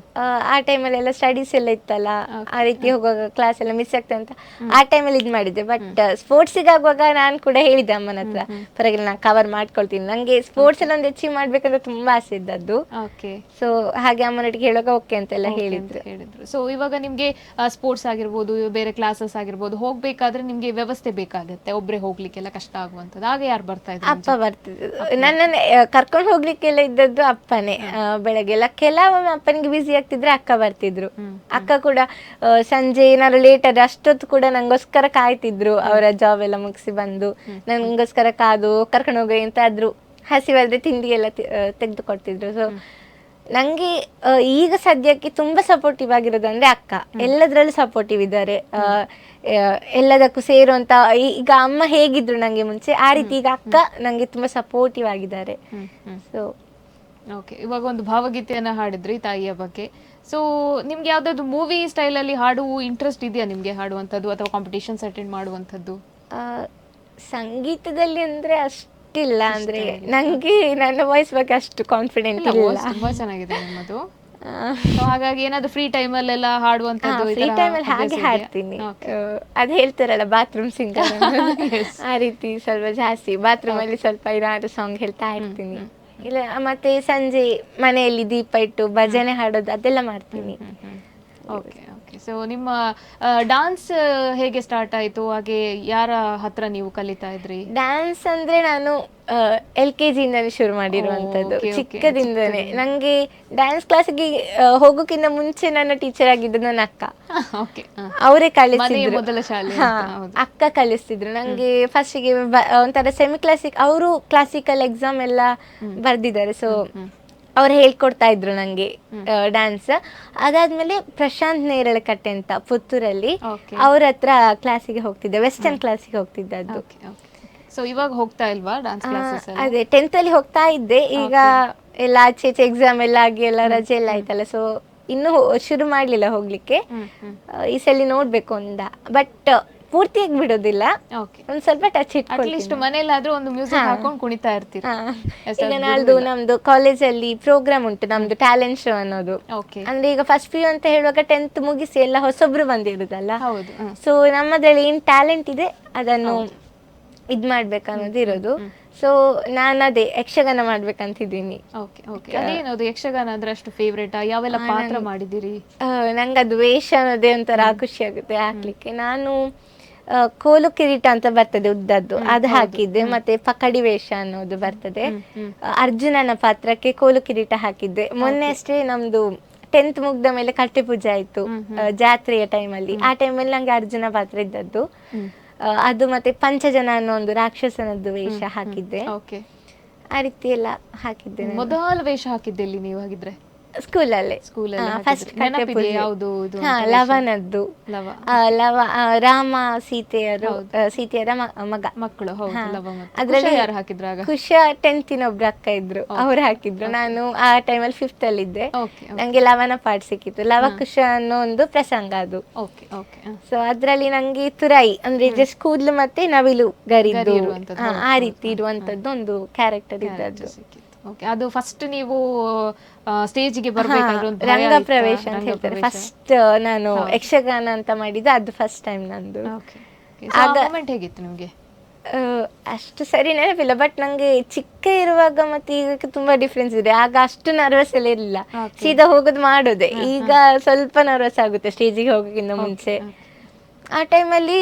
ಆ ಟೈಮಲ್ಲಿ ಎಲ್ಲ ಸ್ಟಡೀಸ್ ಎಲ್ಲ ಇತ್ತಲ್ಲ, ಆ ರೀತಿ ಹೋಗುವಾಗ ಕ್ಲಾಸ್ ಎಲ್ಲ ಮಿಸ್ ಆಗ್ತದೆ ಅಂತ ಆ ಟೈಮಲ್ಲಿ ಇದು ಮಾಡಿದ್ದೆ. ಬಟ್ ಸ್ಪೋರ್ಟ್ಸಿಗೆ ಆಗುವಾಗ ನಾನು ಕೂಡ ಹೇಳಿದ್ದೆ ಅಮ್ಮನ ಹತ್ರ, ಪರವಾಗಿಲ್ಲ ನಾನು ಕವರ್ ಮಾಡ್ಕೊಳ್ತೀನಿ, ನಂಗೆ ಸ್ಪೋರ್ಟ್ಸ್ ಎಲ್ಲ ಒಂದು ಅಚೀವ್ ಮಾಡ್ಬೇಕಂತ ತುಂಬಾ ಆಸೆ ಇದ್ದದ್ದು. ಸೊ ಹಾಗೆ ಅಮ್ಮನೊಟ್ಟಿಗೆ ಹೇಳುವಾಗ ಓಕೆ ಅಂತೆಲ್ಲ ಹೇಳಿದ್ರು. ಸೊ ಇವಾಗ ನಿಮ್ಗೆ ಸ್ಪೋರ್ಟ್ಸ್ ಆಗಿರ್ಬೋದು, ಬೇರೆ ಕ್ಲಾಸಸ್ ಆಗಿರ್ಬೋದು, ಹೋಗ್ಬೇಕಾದ್ರೆ ನಿಮ್ಗೆ ವ್ಯವಸ್ಥೆ ಬೇಕಾಗುತ್ತೆ, ಒಬ್ರೆ ಹೋಗ್ಲಿಕ್ಕೆಲ್ಲ ಕಷ್ಟ ಆಗುವಂತದ್ದು. ಆಗ ಯಾರು ಬರ್ತಾ ಇದ್ರು? ಅಪ್ಪ ಬರ್ತಿದ್ರು. ನನ್ನನ್ನ ಕರ್ಕೊಂಡು ಹೋಗ್ಲಿಕ್ಕೆಲ್ಲ ಇದ್ದದ್ದು ಅಪ್ಪನೇ. ಬೆಳಗ್ಗೆಲ್ಲ ಕೆಲವೊಮ್ಮೆ ಅಪ್ಪನಿಗೆ ಬಿಸಿ ಆಗ್ತಿದ್ರೆ ಅಕ್ಕ ಬರ್ತಿದ್ರು. ಅಕ್ಕ ಕೂಡ ಸಂಜೆ ಏನಾದ್ರು ಲೇಟ್ ಆದ್ರೆ ಅಷ್ಟೊತ್ತು ಕೂಡ ನಂಗೋಸ್ಕರ ಕಾಯ್ತಿದ್ರು. ಅವರ ಜಾಬ್ ಎಲ್ಲ ಮುಗಿಸಿ ಬಂದು ನಂಗೋಸ್ಕರ ಕಾದು ಕರ್ಕೊಂಡು ಹೋಗಿ ಅಂತ ಆದ್ರು ಹಸಿವಾದ್ರೆ ತಿಂಡಿ ಎಲ್ಲ ತೆಗೆದು ಕೊಡ್ತಿದ್ರು. ಸೊ ನಂಗೆ ಈಗ ಸದ್ಯಕ್ಕೆ ತುಂಬಾ ಸಪೋರ್ಟಿವ್ ಆಗಿರೋದು ಅಂದ್ರೆ ಅಕ್ಕ. ಎಲ್ಲದರಲ್ಲೂ ಸಪೋರ್ಟಿವ್ ಇದ್ದಾರೆ. ಎಲ್ಲದಕ್ಕೂ ಸೇರುವಂತ ಈಗ ಅಮ್ಮ ಹೇಗಿದ್ರು ನಂಗೆ ಮುಂಚೆ, ಆ ರೀತಿ ಈಗ ಅಕ್ಕ ನಂಗೆ ತುಂಬಾ ಸಪೋರ್ಟಿವ್ ಆಗಿದ್ದಾರೆ. ಸೊ ಓಕೆ, ಇವಾಗ ಒಂದು ಭಾವಗೀತೆಯನ್ನ ಹಾಡಿದ್ರಿ ತಾಯಿಯ ಬಗ್ಗೆ. ಸೊ ನಿಮ್ಗೆ ಯಾವ್ದಾದ್ರು ಮೂವಿ ಸ್ಟೈಲಲ್ಲಿ ಹಾಡುವ ಇಂಟ್ರೆಸ್ಟ್ ಇದೆಯಾ ನಿಮ್ಗೆ, ಹಾಡುವಂಥದ್ದು ಅಥವಾ ಕಾಂಪಿಟೇಷನ್ಸ್ ಅಟೆಂಡ್ ಮಾಡುವಂಥದ್ದು? ಸಂಗೀತದಲ್ಲಿ ಅಂದ್ರೆ ಅಷ್ಟಿಲ್ಲ, ಅಂದ್ರೆ ನಂಗೆ ನನ್ನ ವಾಯ್ಸ್ ಬಗ್ಗೆ ಅಷ್ಟು ಕಾನ್ಫಿಡೆಂಟ್ ಇಲ್ಲ. ತುಂಬಾ ಚೆನ್ನಾಗಿದೆ ನಿಮ್ಮದು. ಹಾಗಾಗಿ ಏನಾದ್ರು ಫ್ರೀ ಟೈಮಲ್ಲೆಲ್ಲ ಹಾಡುವಂಥದ್ದು? ಫ್ರೀ ಟೈಮಲ್ಲಿ ಹಾಗೆ ಹಾಡ್ತೀನಿ. ಅದು ಹೇಳ್ತಾರಲ್ಲ ಬಾತ್ರೂಮ್ ಸಿಂಗರ್, ಆ ರೀತಿ ಸ್ವಲ್ಪ ಜಾಸ್ತಿ ಬಾತ್ರೂಮ್ ಅಲ್ಲಿ ಸ್ವಲ್ಪ ಏನಾದ್ರು ಸಾಂಗ್ ಹೇಳ್ತಾ ಇರ್ತೀನಿ. ಇಲ್ಲ ಮತ್ತೆ ಸಂಜೆ ಮನೆಯಲ್ಲಿ ದೀಪ ಇಟ್ಟು ಭಜನೆ ಹಾಡೋದು ಅದೆಲ್ಲ ಮಾಡ್ತೀನಿ. Okay okay. ಸೊ ನಿಮ್ಮ ಡಾನ್ಸ್ ಹೇಗೆ ಸ್ಟಾರ್ಟ್ ಆಯಿತು, ಹಾಗೆ ಯಾರ ಹತ್ರ ನೀವು ಕಲಿತಾ ಇದ್ರಿ? ಡ್ಯಾನ್ಸ್ ಅಂದ್ರೆ ನಾನು LKG ಇಂದಾನೆ ಶುರು ಮಾಡಿರುವಂತದ್ದು, ಚಿಕ್ಕದಿಂದನೇ. ನಂಗೆ ಡ್ಯಾನ್ಸ್ ಕ್ಲಾಸ್ಗೆ ಹೋಗೋಕ್ಕಿಂತ ಮುಂಚೆ ನನ್ನ ಟೀಚರ್ ಆಗಿದ್ದು ನನ್ನ ಅಕ್ಕ. ಅವರೇ ಕಲಿಸ್ತಿದ್ರು, ಅಕ್ಕ ಕಲಿಸ್ತಿದ್ರು ನಂಗೆ. ಫಸ್ಟಿಗೆ ಒಂಥರ ಸೆಮಿ ಕ್ಲಾಸಿಕ್, ಅವರು ಕ್ಲಾಸಿಕಲ್ ಎಕ್ಸಾಮ್ ಎಲ್ಲ ಬರ್ದಿದ್ದಾರೆ, ಸೊ ಅವ್ರು ಹೇಳ್ಕೊಡ್ತಾ ಇದ್ರು ನಂಗೆ ಡ್ಯಾನ್ಸ್. ಅದಾದ್ಮೇಲೆ ಪ್ರಶಾಂತ್ ನೇರಳಕಟ್ಟೆ ಅಂತ ಪುತ್ತೂರಲ್ಲಿ, ಅವ್ರ ಹತ್ರ ಕ್ಲಾಸಿಗೆ ಹೋಗ್ತಿದ್ದೆ, ವೆಸ್ಟರ್ನ್ ಕ್ಲಾಸಿಗೆ ಹೋಗ್ತಿದ್ದೆ. ಅದು ಸೊ ಇವಾಗ ಹೋಗ್ತಾ ಇಲ್ವಾ ಡಾನ್ಸ್ ಕ್ಲಾಸಸ್? ಅದೇ 10th ಅಲ್ಲಿ ಹೋಗ್ತಾ ಇದ್ದೆ. ಈಗ ಎಲ್ಲ ಆಚೆ ಎಕ್ಸಾಮ್ ಎಲ್ಲ ಆಗಿ ಎಲ್ಲ ರಜೆ ಎಲ್ಲ ಆಯ್ತಲ್ಲ, ಸೊ ಇನ್ನೂ ಶುರು ಮಾಡ್ಲಿಲ್ಲ ಹೋಗ್ಲಿಕ್ಕೆ. ಈ ಸಲ ನೋಡ್ಬೇಕು ಅಂದ, ಬಟ್ ಪೂರ್ತಿಯಾಗಿ ಬಿಡೋದಿಲ್ಲ, ಒಂದ್ ಸ್ವಲ್ಪ ಟಚ್ ಇಟ್ಕೊಂಡು ಮನೇಲಾದ್ರೂ ಒಂದು ಮ್ಯೂಸಿಕ್ ಹಾಕೊಂಡು ಕುಣಿತಾ ಇರ್ತೀವಿ. ಈಗ ನಾಳ್ದು ನಮ್ದು ಕಾಲೇಜಲ್ಲಿ ಪ್ರೋಗ್ರಾಮ್ ಉಂಟು, ನಮ್ದು ಟ್ಯಾಲೆಂಟ್ ಶೋ ಅನ್ನೋದು. ಅಂದ್ರೆ ಈಗ ಫಸ್ಟ್ PU ಅಂತ ಹೇಳುವಾಗ 10th ಮುಗಿಸಿ ಎಲ್ಲ ಹೊಸೊಬ್ರು ಬಂದಿರುದಲ್ಲ, ಸೊ ನಮ್ಮದ್ರಲ್ಲಿ ಏನ್ ಟ್ಯಾಲೆಂಟ್ ಇದೆ ಅದನ್ನು ಇದ್ ಮಾಡ್ಬೇಕನ್ನೋದು ಇರೋದು. ಸೊ ನಾನು ಅದೇ ಯಕ್ಷಗಾನ ಮಾಡ್ಬೇಕಂತಿದ್ದೀನಿ. ಅದೇನದು ಯಕ್ಷಗಾನ ಅಂದ್ರೆ ಅಷ್ಟು ಫೇವ್ರೇಟ್? ಯಾವೆಲ್ಲ ಪಾತ್ರ ಮಾಡಿದಿರಿ? ನಂಗೆ ಅದು ವೇಷ ಅನ್ನೋದೇ ಒಂಥರ ಖುಷಿ ಆಗುತ್ತೆ ಹಾಕ್ಲಿಕ್ಕೆ. ನಾನು ಕೋಲು ಕಿರೀಟ ಅಂತ ಬರ್ತದೆ ಉದ್ದದ್ದು, ಅದು ಹಾಕಿದ್ದೆ. ಮತ್ತೆ ಪಕಡಿ ವೇಷ ಅನ್ನೋದು ಬರ್ತದೆ, ಅರ್ಜುನನ ಪಾತ್ರಕ್ಕೆ ಕೋಲು ಕಿರೀಟ ಹಾಕಿದ್ದೆ. ಮೊನ್ನೆ ಅಷ್ಟೇ ನಮ್ದು 10th ಮುಗ್ದ ಮೇಲೆ ಕಟ್ಟೆ ಪೂಜೆ ಆಯ್ತು ಜಾತ್ರೆಯ ಟೈಮಲ್ಲಿ, ಆ ಟೈಮಲ್ಲಿ ನಂಗೆ ಅರ್ಜುನ ಪಾತ್ರ ಇದ್ದದ್ದು ಅದು. ಮತ್ತೆ ಪಂಚಜನ ಅನ್ನೋ ಒಂದು ರಾಕ್ಷಸನದ್ದು ವೇಷ ಹಾಕಿದ್ದೆ. ಆ ರೀತಿ ಎಲ್ಲ ಹಾಕಿದ್ದೆ. ಮೊದಲ ವೇಷ ಹಾಕಿದ್ದೆ ಇಲ್ಲಿ ನೀವು ಹಾಗಿದ್ರೆ? ಸ್ಕೂಲಲ್ಲಿ ಫಸ್ಟ್ ಲವನದ್ದು, ರಾಮ ಸೀತೆಯರ ಮಕ್ಕಳು. ಅದ್ರಲ್ಲಿ ಖುಷ 10th ಒಬ್ರು ಅಕ್ಕ ಇದ್ರು, ಅವ್ರು ಹಾಕಿದ್ರು. ನಾನು ಆ ಟೈಮಲ್ಲಿ 5th ಅಲ್ಲಿ ಇದ್ದೆ. ನಂಗೆ ಲವನ ಪಾಠ ಸಿಕ್ಕಿತ್ತು, ಲವ ಕುಶ ಅನ್ನೋ ಒಂದು ಪ್ರಸಂಗ ಅದು. ಸೊ ಅದ್ರಲ್ಲಿ ನಂಗೆ ತುರಾಯಿ ಅಂದ್ರೆ ಜಸ್ಟ್ ಕೂದ್ಲು ಮತ್ತೆ ನವಿಲು ಗರಿದ್ದು ಆ ರೀತಿ ಇರುವಂತದ್ದು ಒಂದು ಕ್ಯಾರೆಕ್ಟರ್ ಇದ್ದದ್ದು. ಅದು ಫಸ್ಟ್ ನೀವು ಸ್ಟೇಜ್ಗೆ ಬರಬೇಕಾದ್ರೆ ರಂಗ ಪ್ರವೇಶ ಅಂತ ಹೇಳ್ತಾರೆ, ಫಸ್ಟ್ ನಾನು ಯಕ್ಷಗಾನ ಅಂತ ಮಾಡಿದ್ದು ಅದು ಫಸ್ಟ್ ಟೈಮ್ ನಂದು. ಹೇಗಿತ್ತು ನಿಮ್ಗೆ? ಅಷ್ಟು ಸರಿ ನೆನಪಿಲ್ಲ, ಬಟ್ ನಂಗೆ ಚಿಕ್ಕ ಇರುವಾಗ ಮತ್ತೆ ಈಗ ತುಂಬಾ ಡಿಫ್ರೆನ್ಸ್ ಇದೆ. ಆಗ ಅಷ್ಟು ನರ್ವಸ್ ಎಲ್ಲ ಇರಲಿಲ್ಲ, ಸೀದಾ ಹೋಗೋದು ಮಾಡೋದೆ. ಈಗ ಸ್ವಲ್ಪ ನರ್ವಸ್ ಆಗುತ್ತೆ ಸ್ಟೇಜಿಗೆ ಹೋಗೋಕ್ಕಿಂತ ಮುಂಚೆ. ಆ ಟೈಮಲ್ಲಿ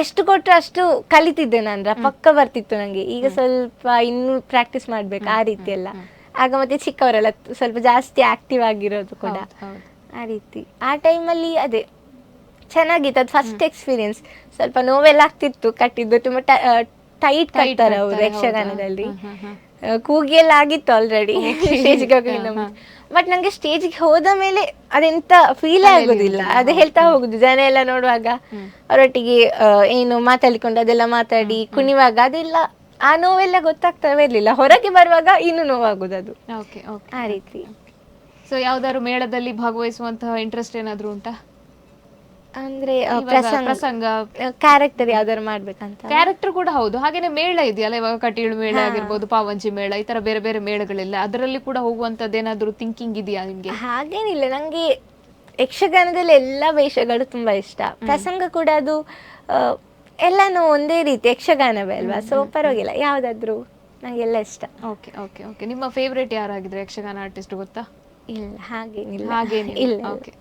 ಎಷ್ಟು ಕೊಟ್ಟರು ಅಷ್ಟು ಕಲಿತಿದ್ದೆ ನಾನು, ಪಕ್ಕ ಬರ್ತಿತ್ತು ನಂಗೆ. ಈಗ ಸ್ವಲ್ಪ ಇನ್ನೂ ಪ್ರಾಕ್ಟೀಸ್ ಮಾಡ್ಬೇಕು ಆ ರೀತಿ ಎಲ್ಲ. ಆಗ ಮತ್ತೆ ಚಿಕ್ಕವರೆಲ್ಲ ಸ್ವಲ್ಪ ಜಾಸ್ತಿ ಆಕ್ಟಿವ್ ಆಗಿರೋದು ಕೂಡ ಆ ರೀತಿ. ಆ ಟೈಮಲ್ಲಿ ಅದೇ ಚೆನ್ನಾಗಿತ್ತು, ಅದು ಫಸ್ಟ್ ಎಕ್ಸ್ಪೀರಿಯನ್ಸ್. ಸ್ವಲ್ಪ ನೋವೆಲ್ಲ ಆಗ್ತಿತ್ತು, ಕಟ್ಟಿದ್ದು ತುಂಬಾ ಟೈಟ್ ಕಟ್ತಾರೆ ಅವರು ಯಕ್ಷಗಾನದಲ್ಲಿ. ಕೂಗಿ ಎಲ್ಲ ಆಗಿತ್ತು ಆಲ್ರೆಡಿ ಸ್ಟೇಜ್ಗೆ ಹೋಗಿಲ್ಲ, ಬಟ್ ನಂಗೆ ಸ್ಟೇಜ್ಗೆ ಹೋದ ಮೇಲೆ ಅದೆಂತ ಫೀಲ್ ಆಗೋದಿಲ್ಲ. ಅದೇ ಹೇಳ್ತಾ ಹೋಗುದು, ಜನ ಎಲ್ಲ ನೋಡುವಾಗ ಅವರೊಟ್ಟಿಗೆ ಏನು ಮಾತಾಡಿಕೊಂಡು ಅದೆಲ್ಲ ಮಾತಾಡಿ ಕುಣಿವಾಗ ಅದೆಲ್ಲ ಆ ನೋವೆಲ್ಲ ಗೊತ್ತಾಗ್ತವೆ ಇರ್ಲಿಲ್ಲ. ಹೊರಗೆ ಬರುವಾಗ ಇನ್ನು ನೋವಾಗುದು ಅದು ಆ ರೀತಿ. ಸೊ ಯಾವ್ದಾದ್ರು ಮೇಳದಲ್ಲಿ ಭಾಗವಹಿಸುವಂತಹ ಇಂಟ್ರೆಸ್ಟ್ ಏನಾದ್ರು ಉಂಟಾ? ಅಂದ್ರೆ ಪ್ರಸಂಗ ಕ್ಯಾರೆಕ್ಟರ್ ಯಾವ್ದಾರು ಮಾಡ್ಬೇಕಂತ. ಕ್ಯಾರೆಕ್ಟರ್ ಕೂಡ ಹೌದು, ಹಾಗೇನೆ ಮೇಳ ಇದೆಯಲ್ಲ ಇವಾಗ, ಕಟೀಲು ಮೇಳ ಆಗಿರ್ಬೋದು, ಪಾವಂಜಿ ಮೇಳ, ಈ ತರ ಬೇರೆ ಬೇರೆ ಮೇಳಗಳಿಲ್ಲ, ಅದರಲ್ಲಿ ಕೂಡ ಹೋಗುವಂತದ್ದು ಏನಾದ್ರು ಥಿಂಕಿಂಗ್ ಇದೆಯಾ ನಿಮ್ಗೆ? ಹಾಗೇನಿಲ್ಲ, ನಂಗೆ ಯಕ್ಷಗಾನದಲ್ಲಿ ಎಲ್ಲಾ ವೇಷಗಳು ತುಂಬಾ ಇಷ್ಟ. ಪ್ರಸಂಗ ಕೂಡ ಅದು ಎಲ್ಲಾನು ಒಂದೇ ರೀತಿ ಯಕ್ಷಗಾನವೇ ಅಲ್ವಾ, ಸೊ ಪರವಾಗಿಲ್ಲ ಯಾವ್ದಾದ್ರು ನಂಗೆಲ್ಲ ಇಷ್ಟ. Okay okay okay. ನಿಮ್ಮ ಫೇವ್ರೇಟ್ ಯಾರಾಗಿದ್ರೆ ಯಕ್ಷಗಾನ ಆರ್ಟಿಸ್ಟ್ ಗೊತ್ತಾ? ಇಲ್ಲ ಹಾಗೇನಿಲ್ಲ. ಹಾಗೇನಿಲ್ಲ. ಓಕೆ.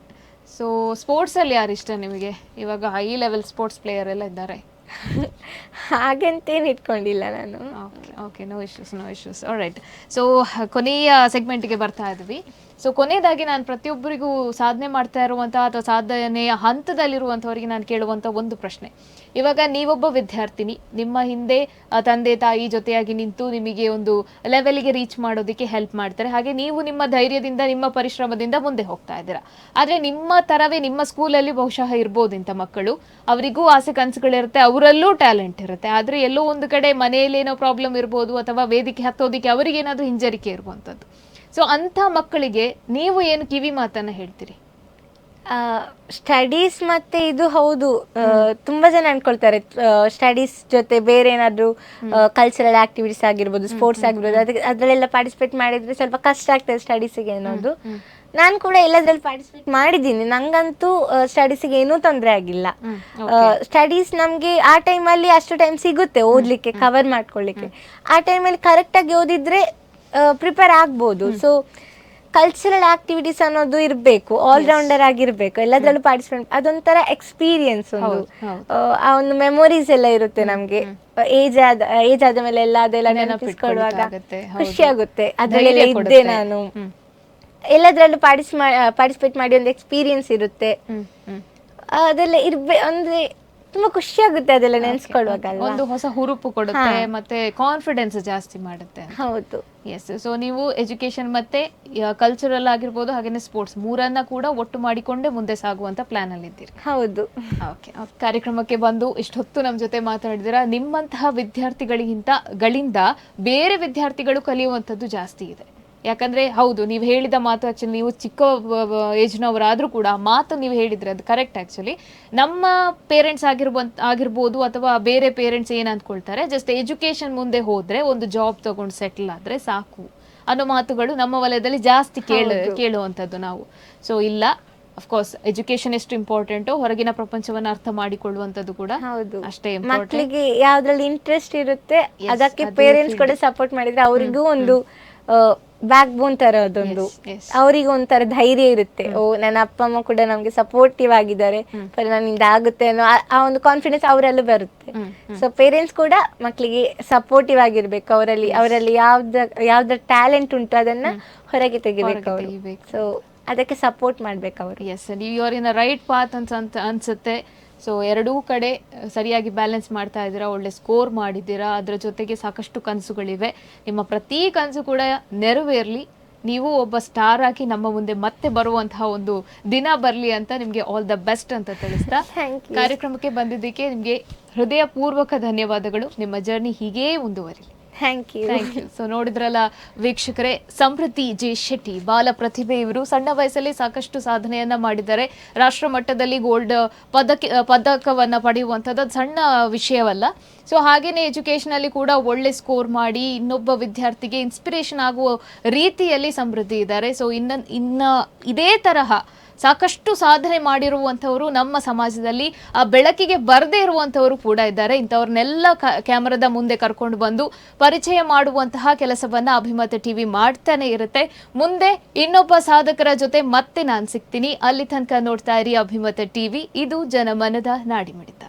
ಸೊ ಸ್ಪೋರ್ಟ್ಸ್ ಅಲ್ಲಿ ಯಾರು ಇಷ್ಟ ನಿಮಗೆ? ಇವಾಗ ಹೈ ಲೆವೆಲ್ ಸ್ಪೋರ್ಟ್ಸ್ ಪ್ಲೇಯರ್ ಎಲ್ಲ ಇದ್ದಾರೆ. ಹಾಗಂತೇನು ಇಟ್ಕೊಂಡಿಲ್ಲ ನಾನು. Okay okay, no issues no issues. Alright. So ಕೊನೆಯ ಸೆಗ್ಮೆಂಟ್ಗೆ ಬರ್ತಾ ಇದ್ವಿ. ಸೊ ಕೊನೆಯದಾಗಿ ನಾನು ಪ್ರತಿಯೊಬ್ಬರಿಗೂ ಸಾಧನೆ ಮಾಡ್ತಾ ಇರುವಂತಹ ಅಥವಾ ಸಾಧನೆಯ ಹಂತದಲ್ಲಿರುವಂಥವರಿಗೆ ನಾನು ಕೇಳುವಂಥ ಒಂದು ಪ್ರಶ್ನೆ, ಇವಾಗ ನೀವೊಬ್ಬ ವಿದ್ಯಾರ್ಥಿನಿ, ನಿಮ್ಮ ಹಿಂದೆ ತಂದೆ ತಾಯಿ ಜೊತೆಯಾಗಿ ನಿಂತು ನಿಮಗೆ ಒಂದು ಲೆವೆಲ್ಗೆ ರೀಚ್ ಮಾಡೋದಕ್ಕೆ ಹೆಲ್ಪ್ ಮಾಡ್ತಾರೆ, ಹಾಗೆ ನೀವು ನಿಮ್ಮ ಧೈರ್ಯದಿಂದ ನಿಮ್ಮ ಪರಿಶ್ರಮದಿಂದ ಮುಂದೆ ಹೋಗ್ತಾ ಇದ್ದೀರಾ. ಆದರೆ ನಿಮ್ಮ ತರವೇ ನಿಮ್ಮ ಸ್ಕೂಲಲ್ಲಿ ಬಹುಶಃ ಇರ್ಬೋದು ಇಂಥ ಮಕ್ಕಳು, ಅವರಿಗೂ ಆಸೆ ಕನಸುಗಳಿರುತ್ತೆ, ಅವರಲ್ಲೂ ಟ್ಯಾಲೆಂಟ್ ಇರುತ್ತೆ, ಆದರೆ ಎಲ್ಲೋ ಒಂದು ಕಡೆ ಮನೆಯಲ್ಲಿ ಏನೋ ಪ್ರಾಬ್ಲಮ್ ಇರ್ಬೋದು ಅಥವಾ ವೇದಿಕೆ ಹತ್ತೋದಕ್ಕೆ ಅವರಿಗೇನಾದರೂ ಹಿಂಜರಿಕೆ ಇರುವಂಥದ್ದು. ಸೊ ಅಂಥ ಮಕ್ಕಳಿಗೆ ನೀವು ಏನು ಕಿವಿ ಮಾತನ್ನ ಹೇಳ್ತೀರಿ? ಸ್ಟಡೀಸ್ ಮತ್ತೆ ಇದು ಹೌದು, ತುಂಬಾ ಜನ ಅನ್ಕೊಳ್ತಾರೆ ಸ್ಟಡೀಸ್ ಜೊತೆ ಬೇರೆ ಏನಾದ್ರು ಕಲ್ಚರಲ್ ಆಕ್ಟಿವಿಟೀಸ್ ಆಗಿರ್ಬೋದು, ಸ್ಪೋರ್ಟ್ಸ್ ಆಗಿರ್ಬೋದು, ಅದರಲ್ಲೆಲ್ಲ ಪಾರ್ಟಿಸಿಪೇಟ್ ಮಾಡಿದ್ರೆ ಸ್ವಲ್ಪ ಕಷ್ಟ ಆಗ್ತದೆ ಸ್ಟಡೀಸಿಗೆ ಅನ್ನೋದು. ನಾನು ಕೂಡ ಎಲ್ಲದ್ರಲ್ಲಿ ಪಾರ್ಟಿಸಿಪೇಟ್ ಮಾಡಿದ್ದೀನಿ, ನಂಗಂತೂ ಸ್ಟಡೀಸಿಗೆ ಏನೂ ತೊಂದರೆ ಆಗಿಲ್ಲ. ಸ್ಟಡೀಸ್ ನಮ್ಗೆ ಆ ಟೈಮಲ್ಲಿ ಅಷ್ಟು ಟೈಮ್ ಸಿಗುತ್ತೆ ಓದ್ಲಿಕ್ಕೆ, ಕವರ್ ಮಾಡ್ಕೊಳ್ಳಿಕ್ಕೆ. ಆ ಟೈಮಲ್ಲಿ ಕರೆಕ್ಟಾಗಿ ಓದಿದ್ರೆ ಪ್ರಿಪೇರ್ ಆಗ್ಬೋದು. ಸೊ ಕಲ್ಚರಲ್ ಆಕ್ಟಿವಿಟೀಸ್ ಅನ್ನೋದು ಇರಬೇಕು, ಆಲ್ರೌಂಡರ್ ಆಗಿರ್ಬೇಕು, ಎಲ್ಲದ್ರಲ್ಲೂ ಪಾರ್ಟಿಸಿಪೇಟ್, ಅದೊಂಥರ ಎಕ್ಸ್ಪೀರಿಯನ್ಸ್, ಆ ಒಂದು ಮೆಮೊರೀಸ್ ಎಲ್ಲ ಇರುತ್ತೆ ನಮ್ಗೆ. ಏಜ್ ಆದ ಮೇಲೆ ಎಲ್ಲ ಅದೆಲ್ಲ ನೆನಪಿಸ್ಕೊಳ್ಳುವಾಗ ಖುಷಿ ಆಗುತ್ತೆ, ಅದ್ರಲ್ಲೆಲ್ಲ ಇದ್ದೆ ನಾನು, ಎಲ್ಲದ್ರಲ್ಲೂ ಪಾರ್ಟಿಸಿಪೇಟ್ ಮಾಡಿ ಒಂದು ಎಕ್ಸ್ಪೀರಿಯನ್ಸ್ ಇರುತ್ತೆ, ಅದೆಲ್ಲ ಅಂದ್ರೆ ತುಂಬಾ ಖುಷಿ ಆಗುತ್ತೆ ಅದೆಲ್ಲ ನೆನ್ಸ್ಕೊಳ್ಳುವಾಗ. ಒಂದು ಹೊಸ ಹುರುಪು ಕೊಡುತ್ತೆ ಮತ್ತೆ ಕಾನ್ಫಿಡೆನ್ಸ್ ಜಾಸ್ತಿ ಮಾಡುತ್ತೆ. ಹೌದು, ಎಸ್. ಸೊ ನೀವು ಎಜುಕೇಶನ್ ಮತ್ತೆ ಕಲ್ಚರಲ್ ಆಗಿರ್ಬೋದು ಹಾಗೇನೆ ಸ್ಪೋರ್ಟ್ಸ್ ಮೂರನ್ನ ಕೂಡ ಒಟ್ಟು ಮಾಡಿಕೊಂಡೇ ಮುಂದೆ ಸಾಗುವಂತ ಪ್ಲಾನ್ ಅಲ್ಲಿ ಇದ್ದೀರಿ? ಹೌದು. ಓಕೆ, ಕಾರ್ಯಕ್ರಮಕ್ಕೆ ಬಂದು ಇಷ್ಟೊತ್ತು ನಮ್ಮ ಜೊತೆ ಮಾತಾಡಿದಿರಾ. ನಿಮ್ಮಂತಹ ಗಳಿಂದ ಬೇರೆ ವಿದ್ಯಾರ್ಥಿಗಳು ಕಲಿಯುವಂಥದ್ದು ಜಾಸ್ತಿ ಇದೆ. ಯಾಕಂದ್ರೆ ಹೌದು, ನೀವು ಹೇಳಿದ ಮಾತು ಆಕ್ಚುಲಿ, ನೀವು ಚಿಕ್ಕ ಏಜ್ನವರಾದ್ರೂ ಕೂಡ ಮಾತು ನೀವು ಹೇಳಿದ್ರೆ ಅದು ಕರೆಕ್ಟ್. ಆಕ್ಚುಲಿ ನಮ್ಮ ಪೇರೆಂಟ್ಸ್ ಆಗಿರ್ಬೋದು ಅಥವಾ ಬೇರೆ ಪೇರೆಂಟ್ಸ್ ಏನ್ ಅಂದ್ಕೊಳ್ತಾರೆ, ಜಸ್ಟ್ ಎಜುಕೇಶನ್ ಮುಂದೆ ಹೋದ್ರೆ ಒಂದು ಜಾಬ್ ತಗೊಂಡು ಸೆಟಲ್ ಆದ್ರೆ ಸಾಕು ಅನ್ನೋ ಮಾತುಗಳು ನಮ್ಮ ವಲಯದಲ್ಲಿ ಜಾಸ್ತಿ ಕೇಳುವಂಥದ್ದು ನಾವು. ಸೊ ಇಲ್ಲ, ಅಫ್ಕೋರ್ಸ್ ಎಜುಕೇಶನ್ ಎಷ್ಟು ಇಂಪಾರ್ಟೆಂಟು, ಹೊರಗಿನ ಪ್ರಪಂಚವನ್ನ ಅರ್ಥ ಮಾಡಿಕೊಳ್ಳುವಂಥದ್ದು ಕೂಡ ಅಷ್ಟೇ ಇಂಪಾರ್ಟೆಂಟ್. ಮಕ್ಕಳಿಗೆ ಯಾವ್ದ್ರಲ್ಲಿ ಇಂಟ್ರೆಸ್ಟ್ ಇರುತ್ತೆ ಅದಕ್ಕೆ ಪೇರೆಂಟ್ಸ್ ಕೂಡ ಸಪೋರ್ಟ್ ಮಾಡಿದ್ರೆ ಅವರಿಗೂ ಒಂದು ಬ್ಯಾಕ್ ಬೋನ್ ತರ ಅದೊಂದು, ಅವರಿಗೆ ಒಂಥರ ಧೈರ್ಯ ಇರುತ್ತೆ. ಓ, ನನ್ನ ಅಪ್ಪ ಅಮ್ಮ ಕೂಡ ನಮ್ಗೆ ಸಪೋರ್ಟಿವ್ ಆಗಿದ್ದಾರೆ, ನನ್ನಿಂದ ಆಗುತ್ತೆ ಅನ್ನೋ ಆ ಒಂದು ಕಾನ್ಫಿಡೆನ್ಸ್ ಅವರಲ್ಲೂ ಬರುತ್ತೆ. ಸೊ ಪೇರೆಂಟ್ಸ್ ಕೂಡ ಮಕ್ಕಳಿಗೆ ಸಪೋರ್ಟಿವ್ ಆಗಿರ್ಬೇಕು, ಅವರಲ್ಲಿ ಯಾವ್ದ ಟ್ಯಾಲೆಂಟ್ ಉಂಟು ಅದನ್ನ ಹೊರಗೆ ತೆಗಿಬೇಕು. ಸೊ ಅದಕ್ಕೆ ಸಪೋರ್ಟ್ ಮಾಡ್ಬೇಕು ಅವರು. ಎಸ್, ನೀವು you are in right path ಅಂತ ಅನ್ಸುತ್ತೆ. ಸೊ ಎರಡೂ ಕಡೆ ಸರಿಯಾಗಿ ಬ್ಯಾಲೆನ್ಸ್ ಮಾಡ್ತಾ ಇದ್ದೀರಾ, ಒಳ್ಳೆ ಸ್ಕೋರ್ ಮಾಡಿದ್ದೀರಾ, ಅದರ ಜೊತೆಗೆ ಸಾಕಷ್ಟು ಕನಸುಗಳಿವೆ. ನಿಮ್ಮ ಪ್ರತಿ ಕನಸು ಕೂಡ ನೆರವೇರಲಿ, ನೀವು ಒಬ್ಬ ಸ್ಟಾರ್ ಆಗಿ ನಮ್ಮ ಮುಂದೆ ಮತ್ತೆ ಬರುವಂತಹ ಒಂದು ದಿನ ಬರಲಿ ಅಂತ ನಿಮಗೆ ಆಲ್ ದ ಬೆಸ್ಟ್ ಅಂತ ತಿಳಿಸ್ತಾ ಕಾರ್ಯಕ್ರಮಕ್ಕೆ ಬಂದಿದ್ದಕ್ಕೆ ನಿಮಗೆ ಹೃದಯಪೂರ್ವಕ ಧನ್ಯವಾದಗಳು. ನಿಮ್ಮ ಜರ್ನಿ ಹೀಗೇ ಮುಂದುವರಿಲಿ. Thank you. ಸೊ ನೋಡಿದ್ರಲ್ಲ ವೀಕ್ಷಕರೇ, ಸಮೃದ್ಧಿ ಜೆ ಶೆಟ್ಟಿ ಬಾಲ ಪ್ರತಿಭೆ. ಇವರು ಸಣ್ಣ ವಯಸ್ಸಲ್ಲಿ ಸಾಕಷ್ಟು ಸಾಧನೆಯನ್ನ ಮಾಡಿದ್ದಾರೆ. ರಾಷ್ಟ್ರ ಮಟ್ಟದಲ್ಲಿ ಗೋಲ್ಡ್ ಪದಕವನ್ನ ಪಡೆಯುವಂಥದ್ದು ಅದು ಸಣ್ಣ ವಿಷಯವಲ್ಲ. ಸೊ ಹಾಗೇನೆ ಎಜುಕೇಶನ್ ಅಲ್ಲಿ ಕೂಡ ಒಳ್ಳೆ ಸ್ಕೋರ್ ಮಾಡಿ ಇನ್ನೊಬ್ಬ ವಿದ್ಯಾರ್ಥಿಗೆ ಇನ್ಸ್ಪಿರೇಷನ್ ಆಗುವ ರೀತಿಯಲ್ಲಿ ಸಮೃದ್ಧಿ ಇದ್ದಾರೆ. ಸೊ ಇನ್ನ ಇದೇ ತರಹ ಸಾಕಷ್ಟು ಸಾಧನೆ ಮಾಡಿರುವಂಥವರು ನಮ್ಮ ಸಮಾಜದಲ್ಲಿ ಬೆಳಕಿಗೆ ಬರದೇ ಇರುವಂಥವರು ಕೂಡ ಇದ್ದಾರೆ. ಇಂಥವ್ರನ್ನೆಲ್ಲ ಕ್ಯಾಮರಾದ ಮುಂದೆ ಕರ್ಕೊಂಡು ಬಂದು ಪರಿಚಯ ಮಾಡುವಂತಹ ಕೆಲಸವನ್ನ ಅಭಿಮತ ಟಿವಿ ಮಾಡ್ತಾನೆ ಇರುತ್ತೆ. ಮುಂದೆ ಇನ್ನೊಬ್ಬ ಸಾಧಕರ ಜೊತೆ ಮತ್ತೆ ನಾನು ಸಿಗ್ತೀನಿ. ಅಲ್ಲಿ ತನಕ ನೋಡ್ತಾ ಇರಿ ಅಭಿಮತ ಟಿವಿ. ಇದು ಜನಮನದ ನಾಡಿಮಿಡಿತ.